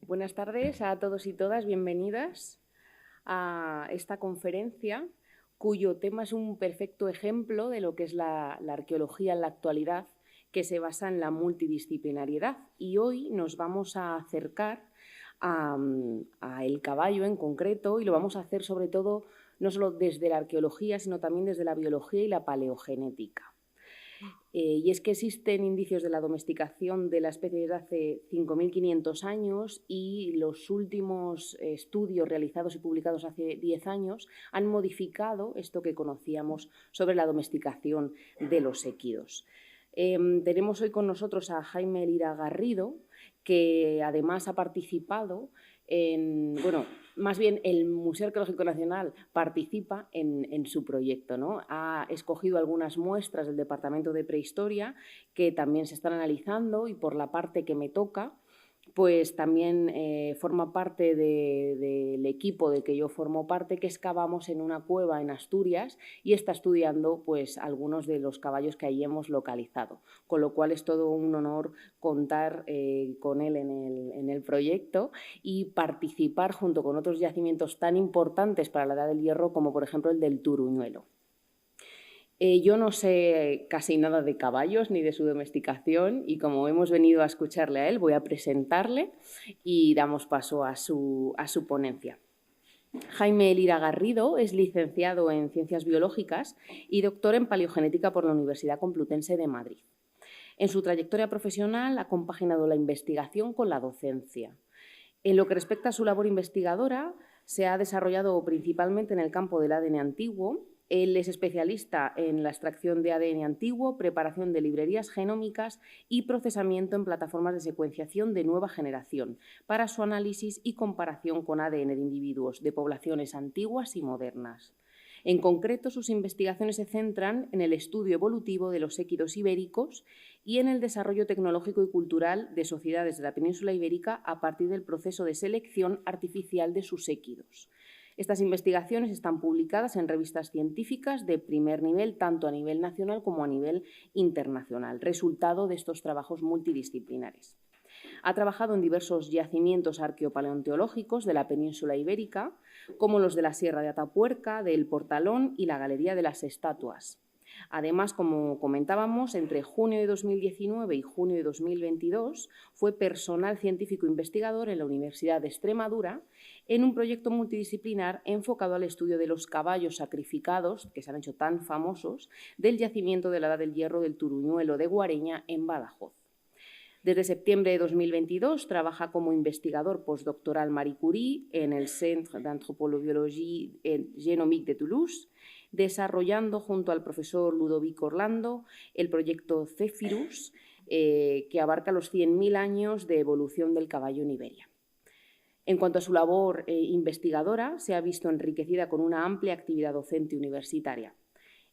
Buenas tardes a todos y todas, bienvenidas a esta conferencia cuyo tema es un perfecto ejemplo de lo que es la arqueología en la actualidad, que se basa en la multidisciplinariedad. Y hoy nos vamos a acercar a el caballo en concreto, y lo vamos a hacer sobre todo no solo desde la arqueología, sino también desde la biología y la paleogenética. Y es que existen indicios de la domesticación de la especie desde hace 5.500 años y los últimos estudios realizados y publicados hace 10 años han modificado esto que conocíamos sobre la domesticación de los equidos. Tenemos hoy con nosotros a Jaime Lira Garrido, que además ha participado más bien el Museo Arqueológico Nacional participa en su proyecto, ¿no? Ha escogido algunas muestras del Departamento de Prehistoria que también se están analizando, y por la parte que me toca, pues también forma parte del equipo del que yo formo parte, que excavamos en una cueva en Asturias y está estudiando pues algunos de los caballos que allí hemos localizado, con lo cual es todo un honor contar con él en el proyecto y participar junto con otros yacimientos tan importantes para la Edad del Hierro como por ejemplo el del Turuñuelo. Yo no sé casi nada de caballos ni de su domesticación, y como hemos venido a escucharle a él, voy a presentarle y damos paso a su ponencia. Jaime Lira Garrido es licenciado en Ciencias Biológicas y doctor en Paleogenética por la Universidad Complutense de Madrid. En su trayectoria profesional ha compaginado la investigación con la docencia. En lo que respecta a su labor investigadora, se ha desarrollado principalmente en el campo del ADN antiguo. Él es especialista en la extracción de ADN antiguo, preparación de librerías genómicas y procesamiento en plataformas de secuenciación de nueva generación para su análisis y comparación con ADN de individuos de poblaciones antiguas y modernas. En concreto, sus investigaciones se centran en el estudio evolutivo de los équidos ibéricos y en el desarrollo tecnológico y cultural de sociedades de la península ibérica a partir del proceso de selección artificial de sus équidos. Estas investigaciones están publicadas en revistas científicas de primer nivel, tanto a nivel nacional como a nivel internacional, resultado de estos trabajos multidisciplinares. Ha trabajado en diversos yacimientos arqueopaleontológicos de la península ibérica, como los de la Sierra de Atapuerca, del Portalón y la Galería de las Estatuas. Además, como comentábamos, entre junio de 2019 y junio de 2022 fue personal científico investigador en la Universidad de Extremadura en un proyecto multidisciplinar enfocado al estudio de los caballos sacrificados, que se han hecho tan famosos, del yacimiento de la Edad del Hierro del Turuñuelo de Guareña en Badajoz. Desde septiembre de 2022 trabaja como investigador postdoctoral Marie Curie en el Centre d'Anthropologie Génomique de Toulouse, desarrollando junto al profesor Ludovic Orlando el proyecto Zephyrus, que abarca los 100.000 años de evolución del caballo en Iberia. En cuanto a su labor investigadora, se ha visto enriquecida con una amplia actividad docente universitaria.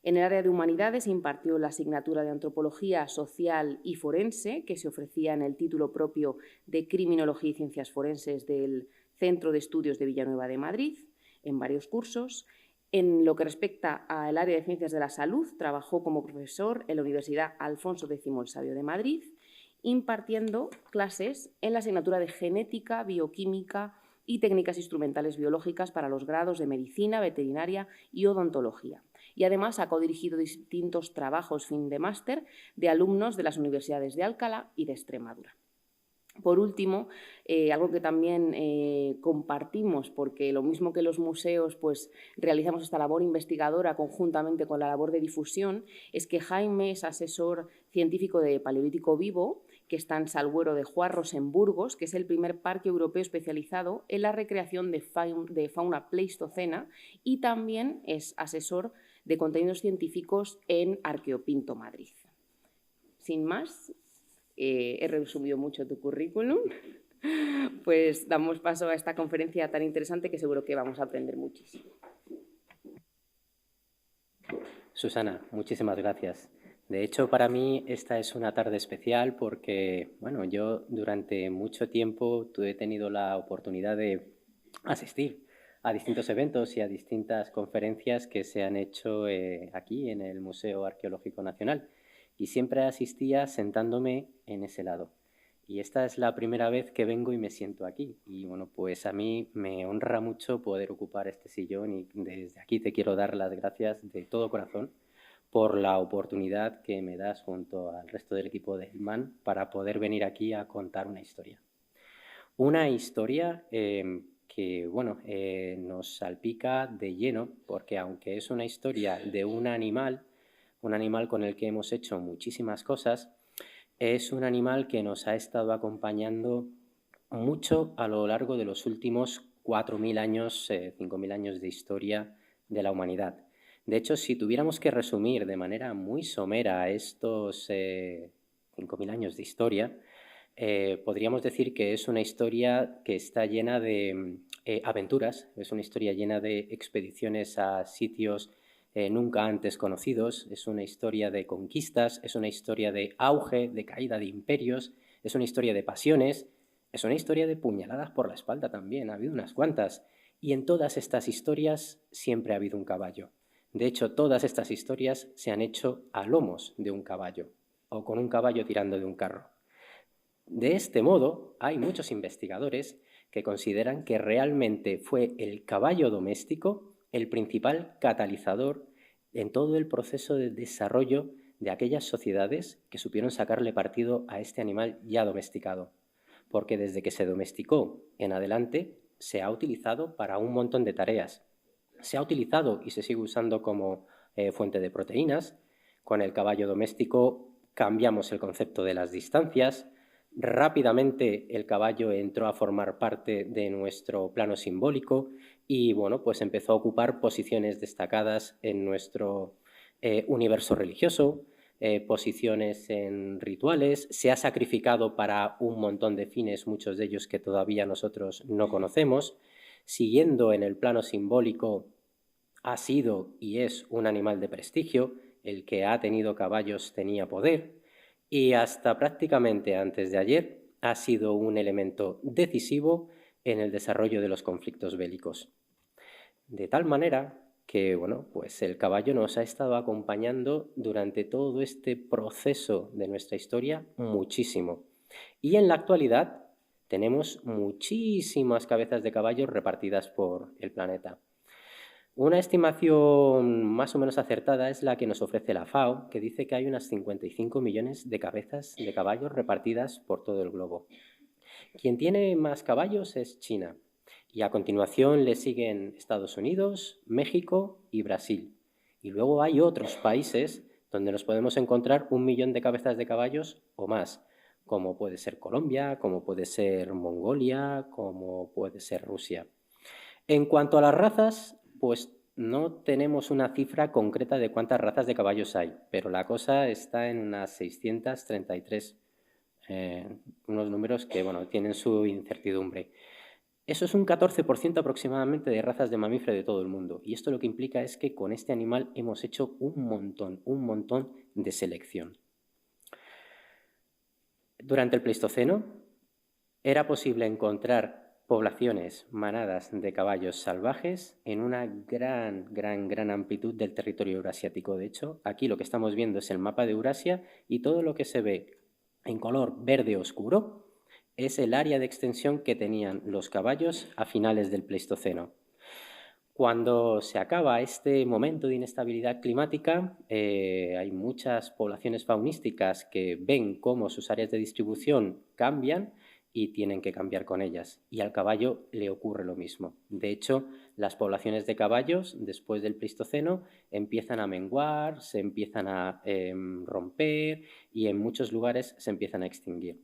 En el área de humanidades impartió la asignatura de Antropología Social y Forense, que se ofrecía en el título propio de Criminología y Ciencias Forenses del Centro de Estudios de Villanueva de Madrid, en varios cursos. En lo que respecta al área de Ciencias de la Salud, trabajó como profesor en la Universidad Alfonso X el Sabio de Madrid, impartiendo clases en la asignatura de Genética, Bioquímica y Técnicas Instrumentales Biológicas para los grados de Medicina, Veterinaria y Odontología. Y además ha codirigido distintos trabajos fin de máster de alumnos de las universidades de Alcalá y de Extremadura. Por último, algo que también compartimos, porque lo mismo que los museos, pues realizamos esta labor investigadora conjuntamente con la labor de difusión, es que Jaime es asesor científico de Paleolítico Vivo, que está en Salguero de Juarros, en Burgos, que es el primer parque europeo especializado en la recreación de fauna pleistocena, y también es asesor de contenidos científicos en Arqueopinto Madrid. Sin más, he resumido mucho tu currículum, pues damos paso a esta conferencia tan interesante que seguro que vamos a aprender muchísimo. Susana, muchísimas gracias. De hecho, para mí esta es una tarde especial porque, bueno, yo durante mucho tiempo he tenido la oportunidad de asistir a distintos eventos y a distintas conferencias que se han hecho aquí en el Museo Arqueológico Nacional, y siempre asistía sentándome en ese lado. Y esta es la primera vez que vengo y me siento aquí. Y bueno, pues a mí me honra mucho poder ocupar este sillón y desde aquí te quiero dar las gracias de todo corazón por la oportunidad que me das junto al resto del equipo de Hillman para poder venir aquí a contar una historia. Una historia que, bueno, nos salpica de lleno, porque aunque es una historia de un animal con el que hemos hecho muchísimas cosas, es un animal que nos ha estado acompañando mucho a lo largo de los últimos 4.000 años, 5.000 años de historia de la humanidad. De hecho, si tuviéramos que resumir de manera muy somera estos 5.000 años de historia, podríamos decir que es una historia que está llena de aventuras, es una historia llena de expediciones a sitios nunca antes conocidos, es una historia de conquistas, es una historia de auge, de caída de imperios, es una historia de pasiones, es una historia de puñaladas por la espalda también, ha habido unas cuantas. Y en todas estas historias siempre ha habido un caballo. De hecho, todas estas historias se han hecho a lomos de un caballo o con un caballo tirando de un carro. De este modo, hay muchos investigadores que consideran que realmente fue el caballo doméstico el principal catalizador en todo el proceso de desarrollo de aquellas sociedades que supieron sacarle partido a este animal ya domesticado. Porque desde que se domesticó en adelante se ha utilizado para un montón de tareas. Se ha utilizado y se sigue usando como fuente de proteínas. Con el caballo doméstico cambiamos el concepto de las distancias. Rápidamente el caballo entró a formar parte de nuestro plano simbólico y bueno, pues empezó a ocupar posiciones destacadas en nuestro universo religioso, posiciones en rituales, se ha sacrificado para un montón de fines, muchos de ellos que todavía nosotros no conocemos. Siguiendo en el plano simbólico, ha sido y es un animal de prestigio, el que ha tenido caballos tenía poder, y hasta prácticamente antes de ayer ha sido un elemento decisivo en el desarrollo de los conflictos bélicos. De tal manera que, bueno, pues el caballo nos ha estado acompañando durante todo este proceso de nuestra historia muchísimo. Y en la actualidad tenemos muchísimas cabezas de caballos repartidas por el planeta. Una estimación más o menos acertada es la que nos ofrece la FAO, que dice que hay unas 55 millones de cabezas de caballos repartidas por todo el globo. Quien tiene más caballos es China, y a continuación le siguen Estados Unidos, México y Brasil. Y luego hay otros países donde nos podemos encontrar 1 millón de cabezas de caballos o más, como puede ser Colombia, como puede ser Mongolia, como puede ser Rusia. En cuanto a las razas, pues no tenemos una cifra concreta de cuántas razas de caballos hay, pero la cosa está en unas 633, unos números que bueno, tienen su incertidumbre. Eso es un 14% aproximadamente de razas de mamífero de todo el mundo, y esto lo que implica es que con este animal hemos hecho un montón de selección. Durante el Pleistoceno era posible encontrar poblaciones, manadas de caballos salvajes en una gran amplitud del territorio eurasiático. De hecho, aquí lo que estamos viendo es el mapa de Eurasia y todo lo que se ve en color verde oscuro es el área de extensión que tenían los caballos a finales del Pleistoceno. Cuando se acaba este momento de inestabilidad climática, hay muchas poblaciones faunísticas que ven cómo sus áreas de distribución cambian y tienen que cambiar con ellas. Y al caballo le ocurre lo mismo. De hecho, las poblaciones de caballos, después del Pleistoceno, empiezan a menguar, se empiezan a romper y en muchos lugares se empiezan a extinguir.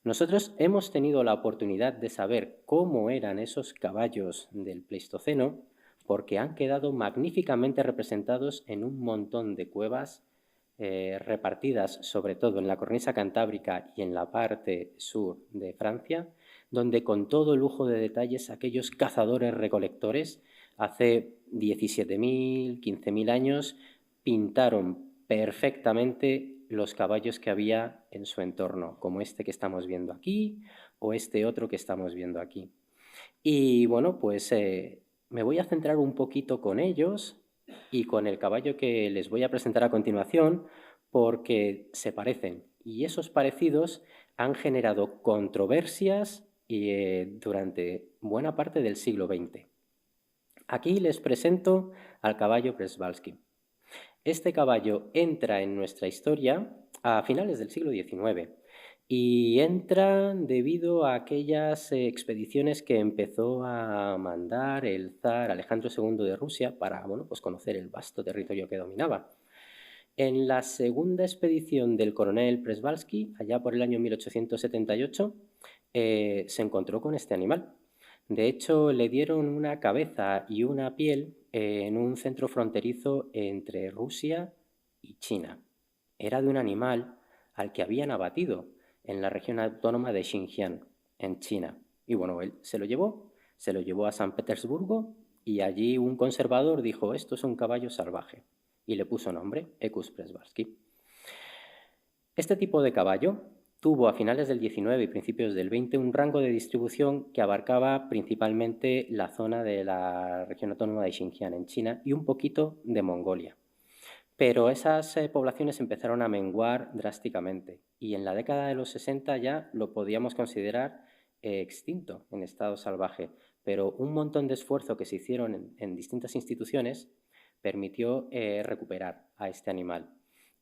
Nosotros hemos tenido la oportunidad de saber cómo eran esos caballos del Pleistoceno porque han quedado magníficamente representados en un montón de cuevas repartidas sobre todo en la cornisa cantábrica y en la parte sur de Francia, donde con todo lujo de detalles aquellos cazadores-recolectores hace 17.000, 15.000 años pintaron perfectamente los caballos que había en su entorno, como este que estamos viendo aquí o este otro que estamos viendo aquí. Y bueno, pues me voy a centrar un poquito con ellos y con el caballo que les voy a presentar a continuación porque se parecen y esos parecidos han generado controversias durante buena parte del siglo XX. Aquí les presento al caballo Przewalski. Este caballo entra en nuestra historia a finales del siglo XIX y entra debido a aquellas expediciones que empezó a mandar el zar Alejandro II de Rusia para pues conocer el vasto territorio que dominaba. En la segunda expedición del coronel Przewalski, allá por el año 1878, se encontró con este animal. De hecho, le dieron una cabeza y una piel en un centro fronterizo entre Rusia y China. Era de un animal al que habían abatido en la región autónoma de Xinjiang, en China. Y bueno, él se lo llevó a San Petersburgo y allí un conservador dijo, esto es un caballo salvaje, y le puso nombre, Equus Przewalski. Este tipo de caballo tuvo a finales del XIX y principios del XX un rango de distribución que abarcaba principalmente la zona de la región autónoma de Xinjiang en China y un poquito de Mongolia. Pero esas poblaciones empezaron a menguar drásticamente y en la década de los 60 ya lo podíamos considerar extinto en estado salvaje, pero un montón de esfuerzo que se hicieron en distintas instituciones permitió recuperar a este animal.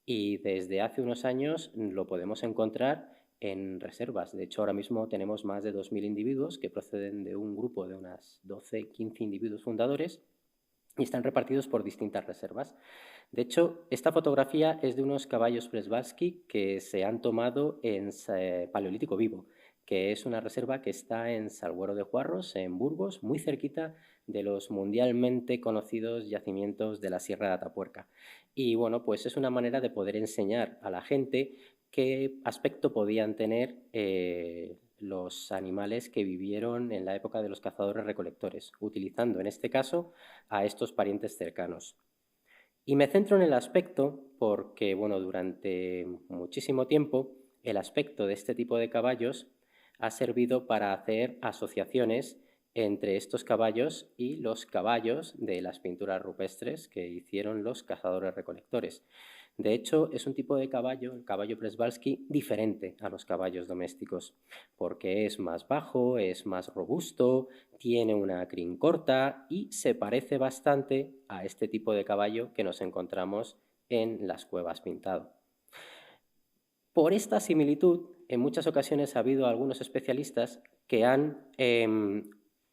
Y desde hace unos años lo podemos encontrar en reservas. De hecho, ahora mismo tenemos más de 2.000 individuos que proceden de un grupo de unas 12-15 individuos fundadores y están repartidos por distintas reservas. De hecho, esta fotografía es de unos caballos Przewalski que se han tomado en Paleolítico Vivo, que es una reserva que está en Salguero de Juarros, en Burgos, muy cerquita de los mundialmente conocidos yacimientos de la Sierra de Atapuerca. Y bueno, pues es una manera de poder enseñar a la gente qué aspecto podían tener los animales que vivieron en la época de los cazadores-recolectores, utilizando en este caso a estos parientes cercanos. Y me centro en el aspecto porque, bueno, durante muchísimo tiempo el aspecto de este tipo de caballos ha servido para hacer asociaciones entre estos caballos y los caballos de las pinturas rupestres que hicieron los cazadores-recolectores. De hecho, es un tipo de caballo, el caballo Przewalski, diferente a los caballos domésticos, porque es más bajo, es más robusto, tiene una crin corta y se parece bastante a este tipo de caballo que nos encontramos en las cuevas pintado. Por esta similitud, en muchas ocasiones ha habido algunos especialistas que han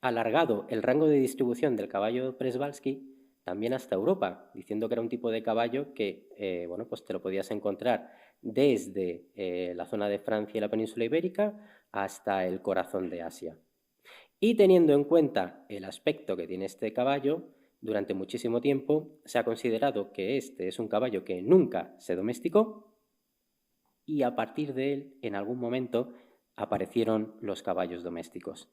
alargado el rango de distribución del caballo Przewalski también hasta Europa, diciendo que era un tipo de caballo que bueno, pues te lo podías encontrar desde la zona de Francia y la península ibérica hasta el corazón de Asia. Y teniendo en cuenta el aspecto que tiene este caballo, durante muchísimo tiempo se ha considerado que este es un caballo que nunca se domesticó y a partir de él, en algún momento, aparecieron los caballos domésticos.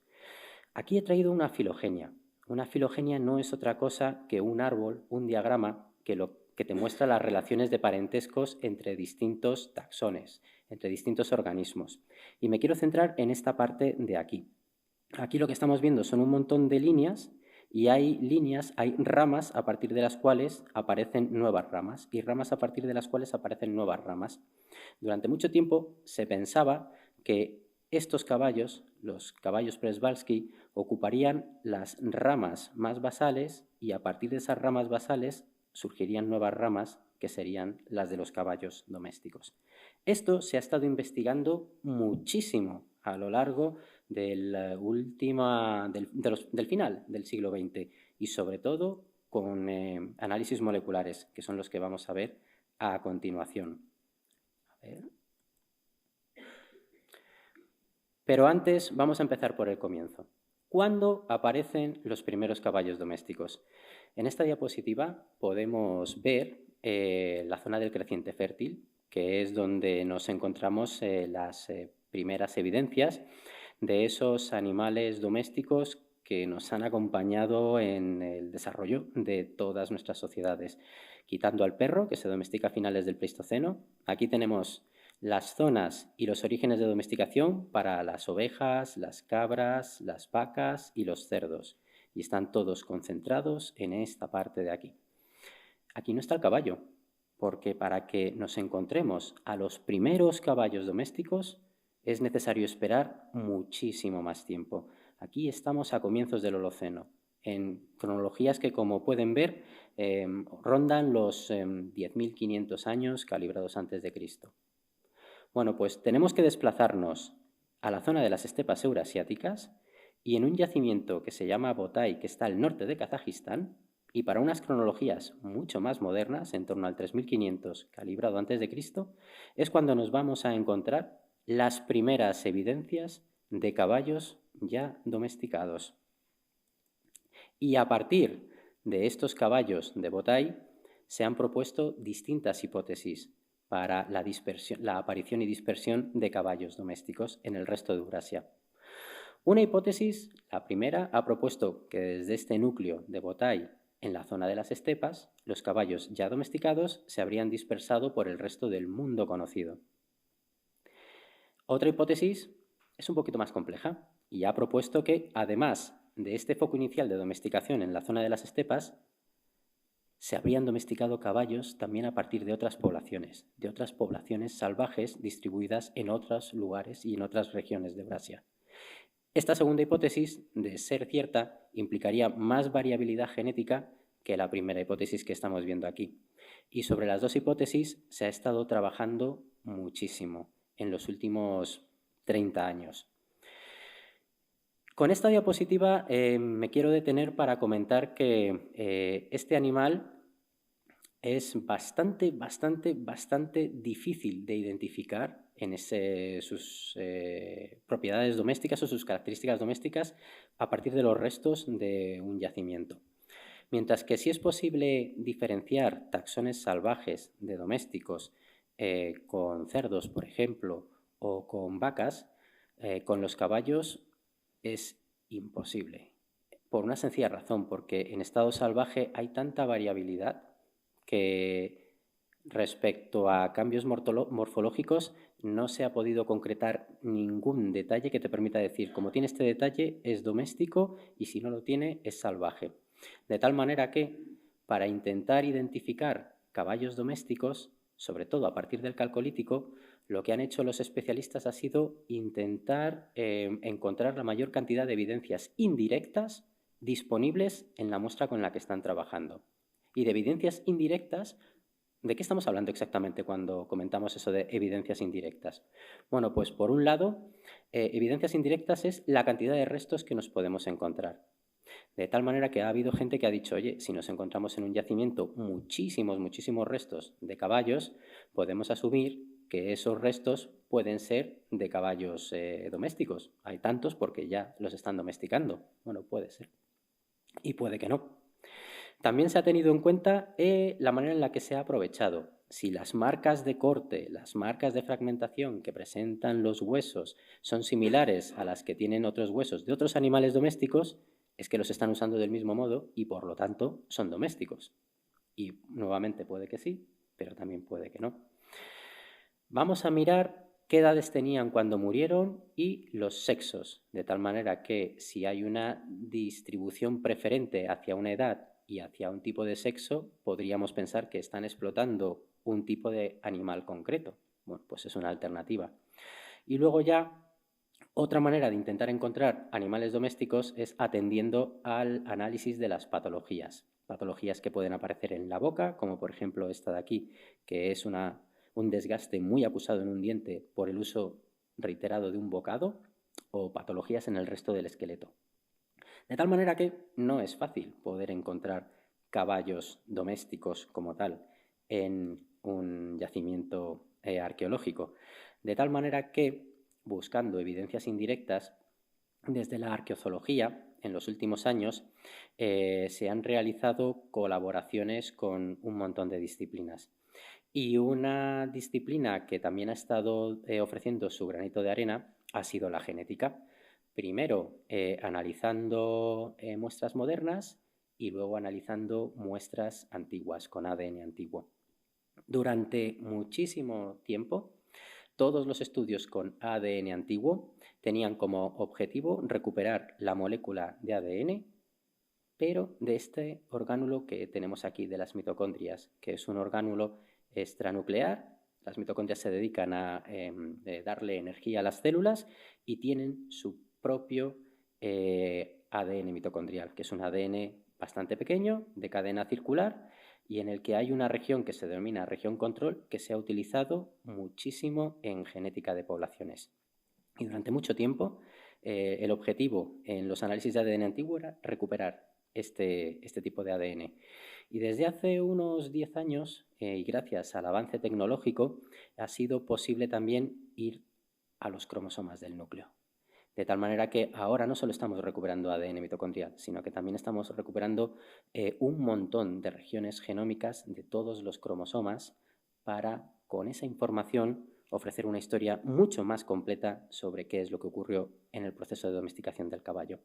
Aquí he traído una filogenia. Una filogenia no es otra cosa que un árbol, un diagrama, que te muestra las relaciones de parentescos entre distintos taxones, entre distintos organismos. Y me quiero centrar en esta parte de aquí. Aquí lo que estamos viendo son un montón de líneas y hay ramas a partir de las cuales aparecen nuevas ramas y ramas a partir de las cuales aparecen nuevas ramas. Durante mucho tiempo se pensaba que estos caballos, los caballos Przewalski, ocuparían las ramas más basales y a partir de esas ramas basales surgirían nuevas ramas que serían las de los caballos domésticos. Esto se ha estado investigando muchísimo a lo largo del final del siglo XX y sobre todo con análisis moleculares, que son los que vamos a ver a continuación. Pero antes vamos a empezar por el comienzo. ¿Cuándo aparecen los primeros caballos domésticos? En esta diapositiva podemos ver la zona del creciente fértil, que es donde nos encontramos las primeras evidencias de esos animales domésticos que nos han acompañado en el desarrollo de todas nuestras sociedades. Quitando al perro, que se domestica a finales del Pleistoceno, aquí tenemos las zonas y los orígenes de domesticación para las ovejas, las cabras, las vacas y los cerdos. Y están todos concentrados en esta parte de aquí. Aquí no está el caballo, porque para que nos encontremos a los primeros caballos domésticos es necesario esperar muchísimo más tiempo. Aquí estamos a comienzos del Holoceno, en cronologías que, como pueden ver, rondan los 10.500 años calibrados antes de Cristo. Bueno, pues tenemos que desplazarnos a la zona de las estepas eurasiáticas y en un yacimiento que se llama Botai, que está al norte de Kazajistán, y para unas cronologías mucho más modernas, en torno al 3500 calibrado antes de Cristo, es cuando nos vamos a encontrar las primeras evidencias de caballos ya domesticados. Y a partir de estos caballos de Botai se han propuesto distintas hipótesis para la aparición y dispersión de caballos domésticos en el resto de Eurasia. Una hipótesis, la primera, ha propuesto que desde este núcleo de Botai, en la zona de las estepas, los caballos ya domesticados se habrían dispersado por el resto del mundo conocido. Otra hipótesis es un poquito más compleja y ha propuesto que, además de este foco inicial de domesticación en la zona de las estepas, se habrían domesticado caballos también a partir de otras poblaciones salvajes distribuidas en otros lugares y en otras regiones de Eurasia. Esta segunda hipótesis, de ser cierta, implicaría más variabilidad genética que la primera hipótesis que estamos viendo aquí. Y sobre las dos hipótesis se ha estado trabajando muchísimo en los últimos 30 años. Con esta diapositiva me quiero detener para comentar que este animal es bastante difícil de identificar en sus propiedades domésticas o sus características domésticas a partir de los restos de un yacimiento. Mientras que sí es posible diferenciar taxones salvajes de domésticos con cerdos, por ejemplo, o con vacas, con los caballos es imposible. Por una sencilla razón, porque en estado salvaje hay tanta variabilidad que respecto a cambios morfológicos no se ha podido concretar ningún detalle que te permita decir, como tiene este detalle, es doméstico y si no lo tiene, es salvaje. De tal manera que, para intentar identificar caballos domésticos, sobre todo a partir del Calcolítico, lo que han hecho los especialistas ha sido intentar encontrar la mayor cantidad de evidencias indirectas disponibles en la muestra con la que están trabajando. Y de evidencias indirectas, ¿de qué estamos hablando exactamente cuando comentamos eso de evidencias indirectas? Bueno, pues por un lado, evidencias indirectas es la cantidad de restos que nos podemos encontrar. De tal manera que ha habido gente que ha dicho, oye, si nos encontramos en un yacimiento muchísimos restos de caballos, podemos asumir que esos restos pueden ser de caballos domésticos. Hay tantos porque ya los están domesticando. Bueno, puede ser. Y puede que no. También se ha tenido en cuenta la manera en la que se ha aprovechado. Si las marcas de corte, las marcas de fragmentación que presentan los huesos son similares a las que tienen otros huesos de otros animales domésticos, es que los están usando del mismo modo y por lo tanto son domésticos. Y nuevamente puede que sí, pero también puede que no. Vamos a mirar qué edades tenían cuando murieron y los sexos, de tal manera que si hay una distribución preferente hacia una edad y hacia un tipo de sexo, podríamos pensar que están explotando un tipo de animal concreto. Bueno, pues es una alternativa. Y luego ya, otra manera de intentar encontrar animales domésticos es atendiendo al análisis de las patologías. Patologías que pueden aparecer en la boca, como por ejemplo esta de aquí, que es un desgaste muy acusado en un diente por el uso reiterado de un bocado, o patologías en el resto del esqueleto. De tal manera que no es fácil poder encontrar caballos domésticos como tal en un yacimiento arqueológico. De tal manera que, buscando evidencias indirectas, desde la arqueozoología, en los últimos años, se han realizado colaboraciones con un montón de disciplinas. Y una disciplina que también ha estado ofreciendo su granito de arena ha sido la genética. Primero analizando muestras modernas y luego analizando muestras antiguas con ADN antiguo. Durante muchísimo tiempo, todos los estudios con ADN antiguo tenían como objetivo recuperar la molécula de ADN, pero de este orgánulo que tenemos aquí, de las mitocondrias, que es un orgánulo extranuclear Las mitocondrias se dedican a darle energía a las células y tienen su propio ADN mitocondrial, que es un ADN bastante pequeño, de cadena circular, y en el que hay una región que se denomina región control, que se ha utilizado muchísimo en genética de poblaciones. Y durante mucho tiempo el objetivo en los análisis de ADN antiguo era recuperar este tipo de ADN. Y desde hace unos 10 años, y gracias al avance tecnológico, ha sido posible también ir a los cromosomas del núcleo. De tal manera que ahora no solo estamos recuperando ADN mitocondrial, sino que también estamos recuperando un montón de regiones genómicas de todos los cromosomas para, con esa información, ofrecer una historia mucho más completa sobre qué es lo que ocurrió en el proceso de domesticación del caballo.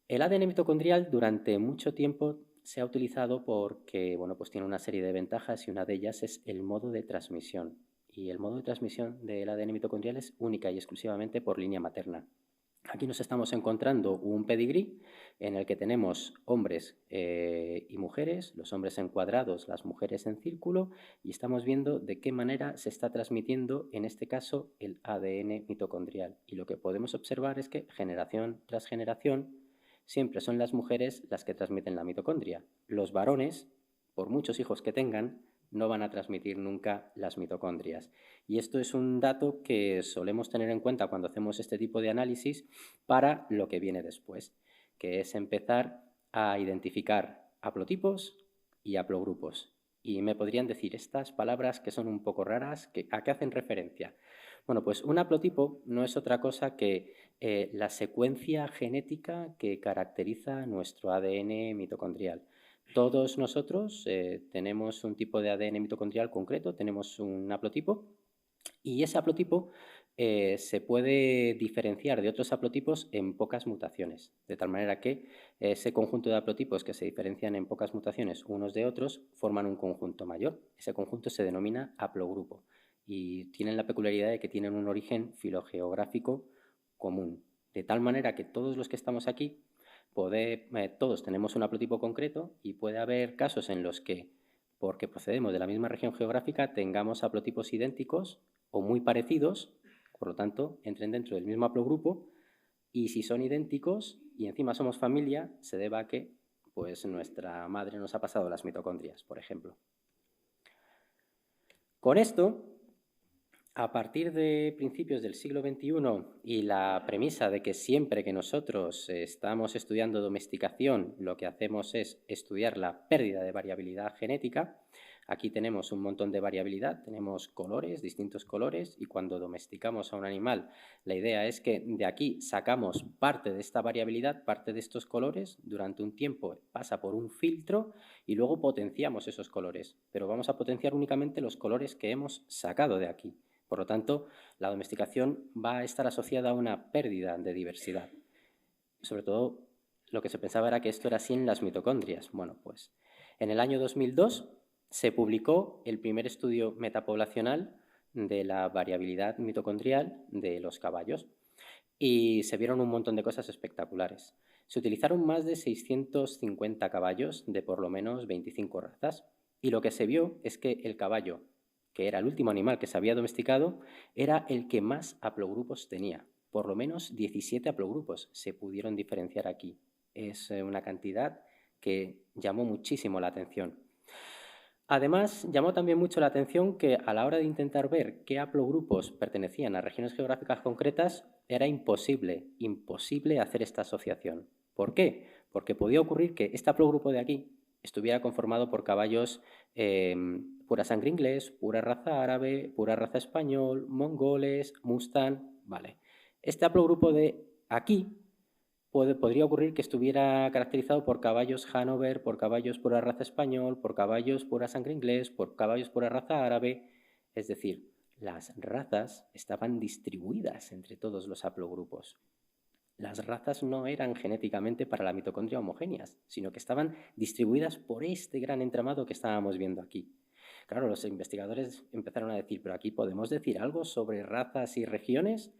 El ADN mitocondrial durante mucho tiempo se ha utilizado porque pues tiene una serie de ventajas y una de ellas es el modo de transmisión. Y el modo de transmisión del ADN mitocondrial es única y exclusivamente por línea materna. Aquí nos estamos encontrando un pedigrí en el que tenemos hombres y mujeres, los hombres en cuadrados, las mujeres en círculo, y estamos viendo de qué manera se está transmitiendo, en este caso, el ADN mitocondrial. Y lo que podemos observar es que generación tras generación siempre son las mujeres las que transmiten la mitocondria. Los varones, por muchos hijos que tengan, no van a transmitir nunca las mitocondrias. Y esto es un dato que solemos tener en cuenta cuando hacemos este tipo de análisis para lo que viene después, que es empezar a identificar haplotipos y haplogrupos. Y me podrían decir estas palabras que son un poco raras, ¿a qué hacen referencia? Bueno, pues un haplotipo no es otra cosa que la secuencia genética que caracteriza nuestro ADN mitocondrial. Todos nosotros tenemos un tipo de ADN mitocondrial concreto, tenemos un haplotipo, y ese haplotipo se puede diferenciar de otros haplotipos en pocas mutaciones, de tal manera que ese conjunto de haplotipos que se diferencian en pocas mutaciones unos de otros forman un conjunto mayor. Ese conjunto se denomina haplogrupo y tienen la peculiaridad de que tienen un origen filogeográfico común, de tal manera que todos los que estamos aquí todos tenemos un haplotipo concreto y puede haber casos en los que, porque procedemos de la misma región geográfica, tengamos haplotipos idénticos o muy parecidos, por lo tanto, entren dentro del mismo haplogrupo, y si son idénticos y encima somos familia, se deba a que pues, nuestra madre nos ha pasado las mitocondrias, por ejemplo. Con esto, a partir de principios del siglo XXI y la premisa de que siempre que nosotros estamos estudiando domesticación, lo que hacemos es estudiar la pérdida de variabilidad genética. Aquí tenemos un montón de variabilidad, tenemos colores, distintos colores, y cuando domesticamos a un animal, la idea es que de aquí sacamos parte de esta variabilidad, parte de estos colores, durante un tiempo pasa por un filtro y luego potenciamos esos colores, pero vamos a potenciar únicamente los colores que hemos sacado de aquí. Por lo tanto, la domesticación va a estar asociada a una pérdida de diversidad. Sobre todo, lo que se pensaba era que esto era así en las mitocondrias. Bueno, pues en el año 2002 se publicó el primer estudio metapoblacional de la variabilidad mitocondrial de los caballos y se vieron un montón de cosas espectaculares. Se utilizaron más de 650 caballos de por lo menos 25 razas y lo que se vio es que el caballo, que era el último animal que se había domesticado, era el que más haplogrupos tenía. Por lo menos 17 haplogrupos se pudieron diferenciar aquí. Es una cantidad que llamó muchísimo la atención. Además, llamó también mucho la atención que a la hora de intentar ver qué haplogrupos pertenecían a regiones geográficas concretas, era imposible hacer esta asociación. ¿Por qué? Porque podía ocurrir que este haplogrupo de aquí estuviera conformado por caballos pura sangre inglés, pura raza árabe, pura raza español, mongoles, mustang, vale. Este haplogrupo de aquí podría ocurrir que estuviera caracterizado por caballos Hanover, por caballos pura raza español, por caballos pura sangre inglés, por caballos pura raza árabe. Es decir, las razas estaban distribuidas entre todos los haplogrupos. Las razas no eran genéticamente para la mitocondria homogéneas, sino que estaban distribuidas por este gran entramado que estábamos viendo aquí. Claro, los investigadores empezaron a decir, ¿pero aquí podemos decir algo sobre razas y regiones?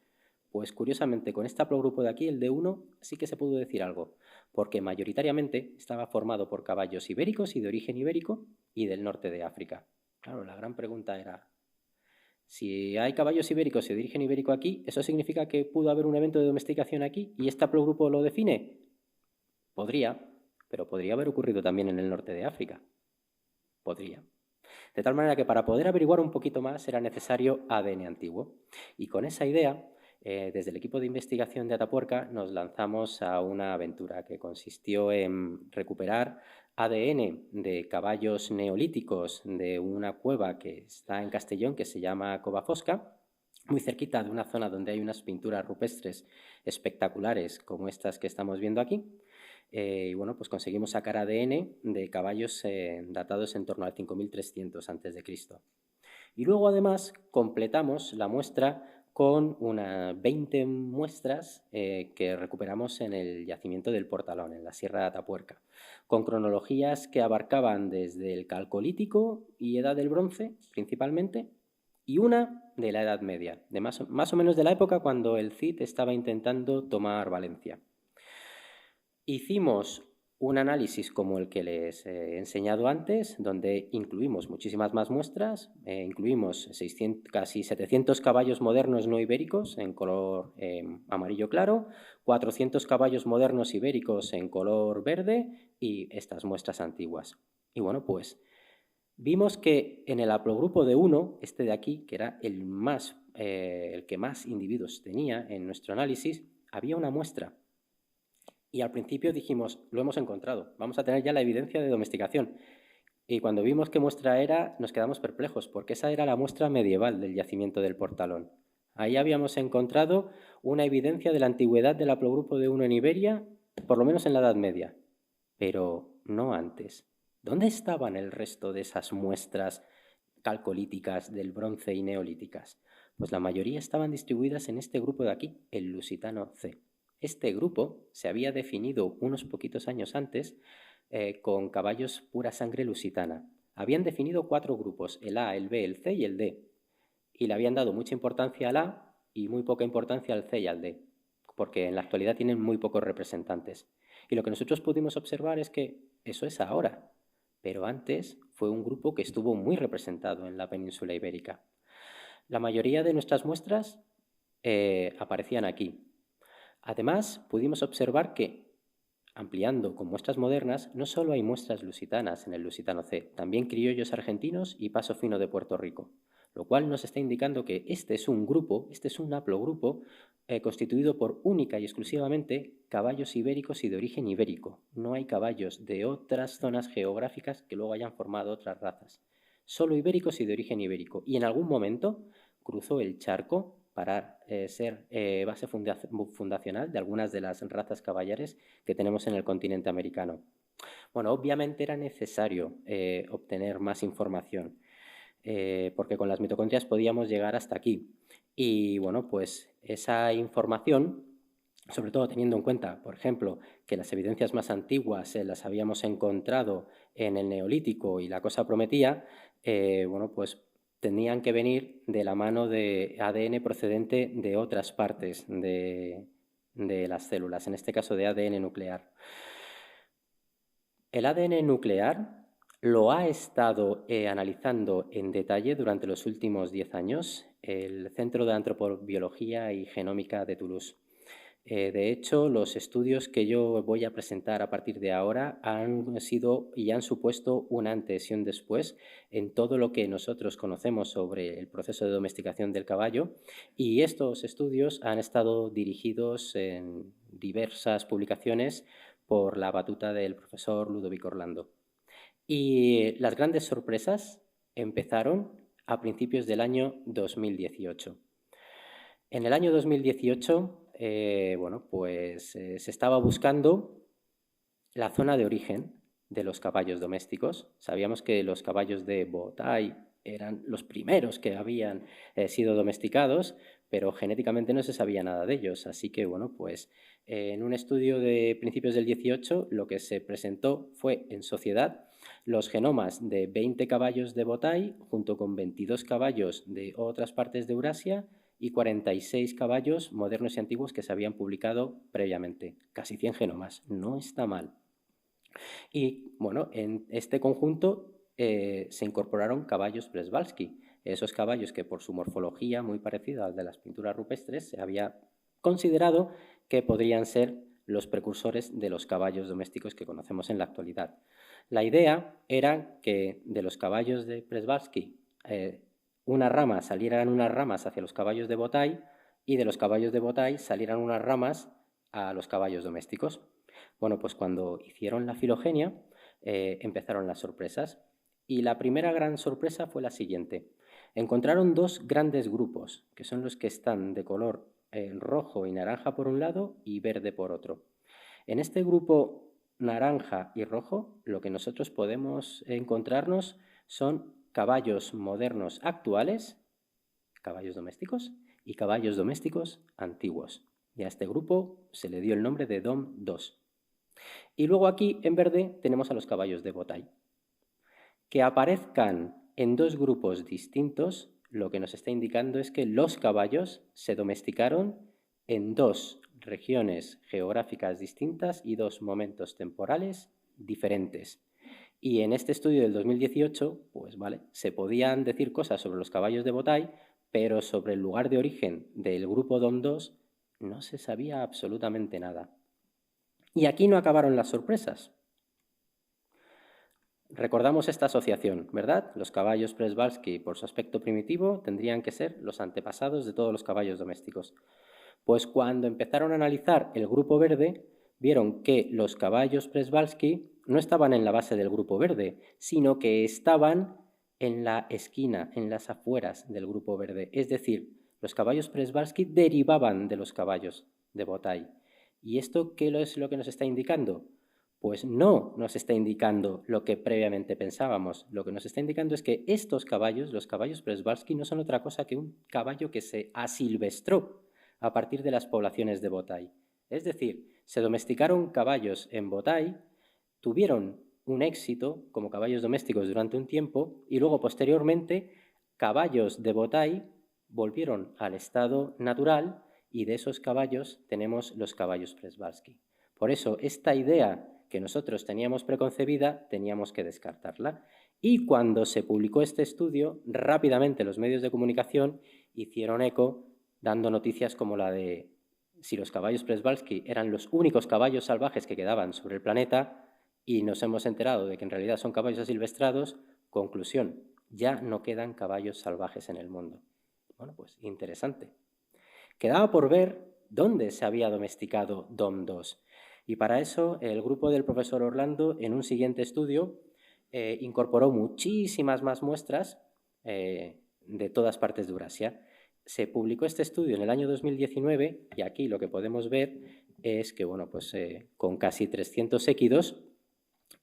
Pues curiosamente, con este haplogrupo de aquí, el D1, sí que se pudo decir algo, porque mayoritariamente estaba formado por caballos ibéricos y de origen ibérico y del norte de África. Claro, la gran pregunta era, si hay caballos ibéricos y de origen ibérico aquí, ¿eso significa que pudo haber un evento de domesticación aquí y este haplogrupo lo define? Podría, pero podría haber ocurrido también en el norte de África. Podría. De tal manera que para poder averiguar un poquito más era necesario ADN antiguo. Y con esa idea, desde el equipo de investigación de Atapuerca nos lanzamos a una aventura que consistió en recuperar ADN de caballos neolíticos de una cueva que está en Castellón, que se llama Cova Fosca, muy cerquita de una zona donde hay unas pinturas rupestres espectaculares como estas que estamos viendo aquí. Y bueno, pues conseguimos sacar ADN de caballos datados en torno al 5300 a.C. Y luego además completamos la muestra con unas 20 muestras que recuperamos en el yacimiento del Portalón, en la Sierra de Atapuerca, con cronologías que abarcaban desde el Calcolítico y Edad del Bronce, principalmente, y una de la Edad Media, de más o menos de la época cuando el Cid estaba intentando tomar Valencia. Hicimos un análisis como el que les he enseñado antes, donde incluimos muchísimas más muestras, incluimos casi 700 caballos modernos no ibéricos en color amarillo claro, 400 caballos modernos ibéricos en color verde y estas muestras antiguas. Y bueno, pues vimos que en el haplogrupo de 1, este de aquí, que era el que más individuos tenía en nuestro análisis, había una muestra. Y al principio dijimos, lo hemos encontrado, vamos a tener ya la evidencia de domesticación. Y cuando vimos qué muestra era, nos quedamos perplejos, porque esa era la muestra medieval del yacimiento del Portalón. Ahí habíamos encontrado una evidencia de la antigüedad del haplogrupo de 1 en Iberia, por lo menos en la Edad Media, pero no antes. ¿Dónde estaban el resto de esas muestras calcolíticas del bronce y neolíticas? Pues la mayoría estaban distribuidas en este grupo de aquí, el Lusitano C. Este grupo se había definido unos poquitos años antes con caballos pura sangre lusitana. Habían definido 4 grupos, el A, el B, el C y el D. Y le habían dado mucha importancia al A y muy poca importancia al C y al D, porque en la actualidad tienen muy pocos representantes. Y lo que nosotros pudimos observar es que eso es ahora, pero antes fue un grupo que estuvo muy representado en la península ibérica. La mayoría de nuestras muestras aparecían aquí. Además, pudimos observar que, ampliando con muestras modernas, no solo hay muestras lusitanas en el Lusitano C, también criollos argentinos y paso fino de Puerto Rico, lo cual nos está indicando que este es un grupo, este es un haplogrupo constituido por única y exclusivamente caballos ibéricos y de origen ibérico. No hay caballos de otras zonas geográficas que luego hayan formado otras razas. Solo ibéricos y de origen ibérico. Y en algún momento cruzó el charco para ser base fundacional de algunas de las razas caballares que tenemos en el continente americano. Bueno, obviamente era necesario obtener más información, porque con las mitocondrias podíamos llegar hasta aquí. Y bueno, pues esa información, sobre todo teniendo en cuenta, por ejemplo, que las evidencias más antiguas las habíamos encontrado en el Neolítico y la cosa prometía, bueno, pues tenían que venir de la mano de ADN procedente de otras partes de las células, en este caso de ADN nuclear. El ADN nuclear lo ha estado analizando en detalle durante los últimos 10 años el Centro de Antropobiología y Genómica de Toulouse. De hecho, los estudios que yo voy a presentar a partir de ahora han sido y han supuesto un antes y un después en todo lo que nosotros conocemos sobre el proceso de domesticación del caballo, y estos estudios han estado dirigidos en diversas publicaciones por la batuta del profesor Ludovico Orlando. Y las grandes sorpresas empezaron a principios del año 2018. En el año 2018, bueno, pues se estaba buscando la zona de origen de los caballos domésticos. Sabíamos que los caballos de Botay eran los primeros que habían sido domesticados, pero genéticamente no se sabía nada de ellos. Así que, bueno, pues en un estudio de principios del 18, lo que se presentó fue en sociedad los genomas de 20 caballos de Botay junto con 22 caballos de otras partes de Eurasia y 46 caballos modernos y antiguos que se habían publicado previamente. Casi 100 genomas, no está mal. Y bueno, en este conjunto se incorporaron caballos Przewalski, esos caballos que por su morfología muy parecida al de las pinturas rupestres se había considerado que podrían ser los precursores de los caballos domésticos que conocemos en la actualidad. La idea era que de los caballos de Przewalski salieran unas ramas hacia los caballos de Botay y de los caballos de Botay salieran unas ramas a los caballos domésticos. Bueno, pues cuando hicieron la filogenia empezaron las sorpresas y la primera gran sorpresa fue la siguiente. Encontraron dos grandes grupos, que son los que están de color rojo y naranja por un lado y verde por otro. En este grupo naranja y rojo, lo que nosotros podemos encontrarnos son caballos modernos actuales, caballos domésticos, y caballos domésticos antiguos. Y a este grupo se le dio el nombre de DOM 2. Y luego aquí, en verde, tenemos a los caballos de Botay. Que aparezcan en dos grupos distintos, lo que nos está indicando es que los caballos se domesticaron en dos regiones geográficas distintas y dos momentos temporales diferentes. Y en este estudio del 2018, pues vale, se podían decir cosas sobre los caballos de Botay, pero sobre el lugar de origen del grupo DOM 2 no se sabía absolutamente nada. Y aquí no acabaron las sorpresas. Recordamos esta asociación, ¿verdad? Los caballos Przewalski, por su aspecto primitivo, tendrían que ser los antepasados de todos los caballos domésticos. Pues cuando empezaron a analizar el grupo verde, vieron que los caballos Przewalski no estaban en la base del grupo verde, sino que estaban en la esquina, en las afueras del grupo verde. Es decir, los caballos Przewalski derivaban de los caballos de Botay. ¿Y esto qué es lo que nos está indicando? Pues no nos está indicando lo que previamente pensábamos. Lo que nos está indicando es que estos caballos, los caballos Przewalski, no son otra cosa que un caballo que se asilvestró a partir de las poblaciones de Botay. Es decir, se domesticaron caballos en Botay, tuvieron un éxito como caballos domésticos durante un tiempo y luego posteriormente caballos de Botay volvieron al estado natural y de esos caballos tenemos los caballos Przewalski. Por eso esta idea que nosotros teníamos preconcebida teníamos que descartarla. Y cuando se publicó este estudio, rápidamente los medios de comunicación hicieron eco dando noticias como la de si los caballos Przewalski eran los únicos caballos salvajes que quedaban sobre el planeta y nos hemos enterado de que en realidad son caballos asilvestrados, conclusión, ya no quedan caballos salvajes en el mundo. Bueno, pues interesante. Quedaba por ver dónde se había domesticado DOM 2. Y para eso el grupo del profesor Orlando en un siguiente estudio incorporó muchísimas más muestras de todas partes de Eurasia. Se publicó este estudio en el año 2019 y aquí lo que podemos ver es que bueno, pues, con casi 300 équidos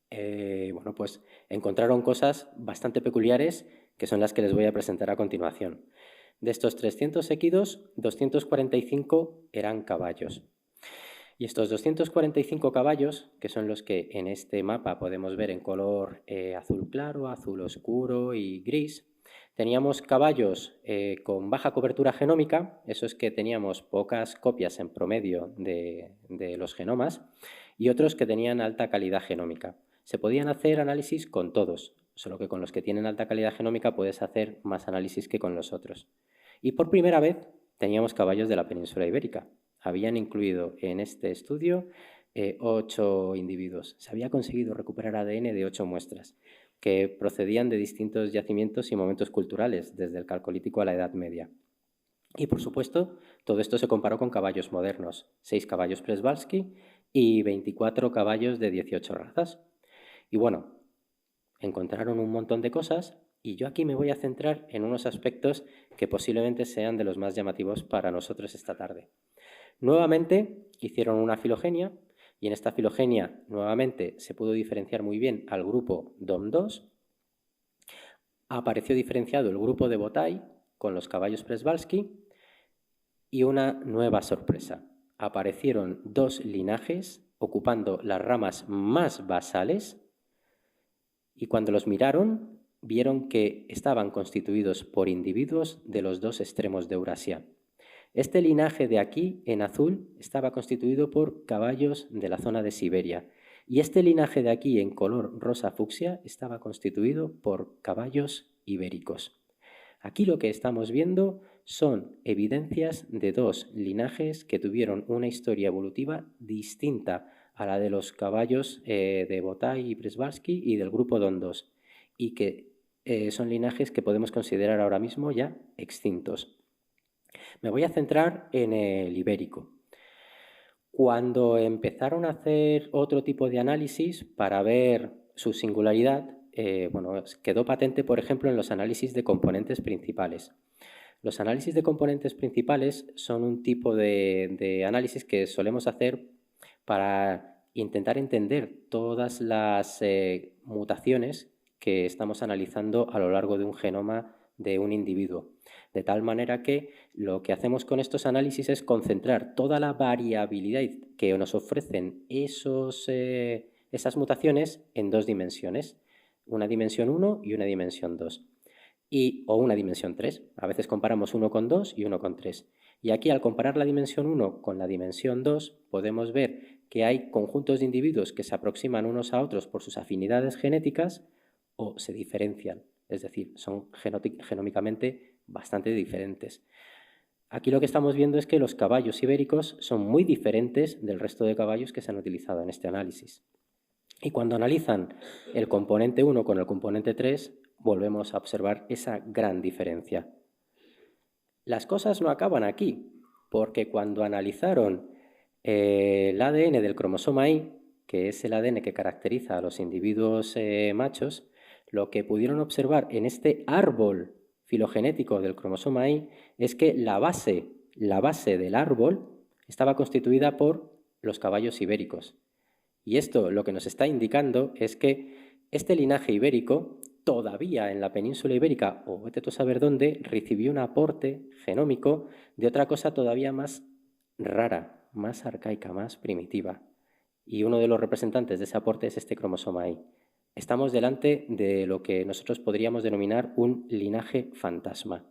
bueno, pues, encontraron cosas bastante peculiares que son las que les voy a presentar a continuación. De estos 300 équidos, 245 eran caballos. Y estos 245 caballos, que son los que en este mapa podemos ver en color azul claro, azul oscuro y gris, teníamos caballos con baja cobertura genómica, eso es que teníamos pocas copias en promedio de los genomas, y otros que tenían alta calidad genómica. Se podían hacer análisis con todos, solo que con los que tienen alta calidad genómica puedes hacer más análisis que con los otros. Y por primera vez teníamos caballos de la península ibérica. Habían incluido en este estudio 8 individuos. Se había conseguido recuperar ADN de 8 muestras que procedían de distintos yacimientos y momentos culturales, desde el Calcolítico a la Edad Media. Y, por supuesto, todo esto se comparó con caballos modernos, 6 caballos Przewalski y 24 caballos de 18 razas. Y bueno, encontraron un montón de cosas y yo aquí me voy a centrar en unos aspectos que posiblemente sean de los más llamativos para nosotros esta tarde. Nuevamente hicieron una filogenia y en esta filogenia nuevamente se pudo diferenciar muy bien al grupo DOM 2. Apareció diferenciado el grupo de Botay con los caballos Przewalski y una nueva sorpresa. Aparecieron 2 linajes ocupando las ramas más basales y cuando los miraron vieron que estaban constituidos por individuos de los 2 extremos de Eurasia. Este linaje de aquí, en azul, estaba constituido por caballos de la zona de Siberia Y este linaje de aquí en color rosa fucsia estaba constituido por caballos ibéricos. Aquí lo que estamos viendo son evidencias de dos linajes que tuvieron una historia evolutiva distinta a la de los caballos de Botay y Przewalski y del grupo Don-2, y que son linajes que podemos considerar ahora mismo ya extintos. Me voy a centrar en el ibérico. Cuando empezaron a hacer otro tipo de análisis para ver su singularidad, quedó patente, por ejemplo, en los análisis de componentes principales. Los análisis de componentes principales son un tipo de análisis que solemos hacer para intentar entender todas las mutaciones que estamos analizando a lo largo de un genoma de un individuo. De tal manera que lo que hacemos con estos análisis es concentrar toda la variabilidad que nos ofrecen esas mutaciones en dos dimensiones, una dimensión 1 y una dimensión 2, o una dimensión 3. A veces comparamos 1 con 2 y 1 con 3. Y aquí, al comparar la dimensión 1 con la dimensión 2, podemos ver que hay conjuntos de individuos que se aproximan unos a otros por sus afinidades genéticas o se diferencian, es decir, son genómicamente bastante diferentes. Aquí lo que estamos viendo es que los caballos ibéricos son muy diferentes del resto de caballos que se han utilizado en este análisis. Y cuando analizan el componente 1 con el componente 3, volvemos a observar esa gran diferencia. Las cosas no acaban aquí, porque cuando analizaron el ADN del cromosoma Y, que es el ADN que caracteriza a los individuos machos, lo que pudieron observar en este árbol filogenético del cromosoma Y es que la base del árbol estaba constituida por los caballos ibéricos. Y esto lo que nos está indicando es que este linaje ibérico, todavía en la península ibérica, o vete tú a saber dónde, recibió un aporte genómico de otra cosa todavía más rara, más arcaica, más primitiva. Y uno de los representantes de ese aporte es este cromosoma Y. Estamos delante de lo que nosotros podríamos denominar un linaje fantasma.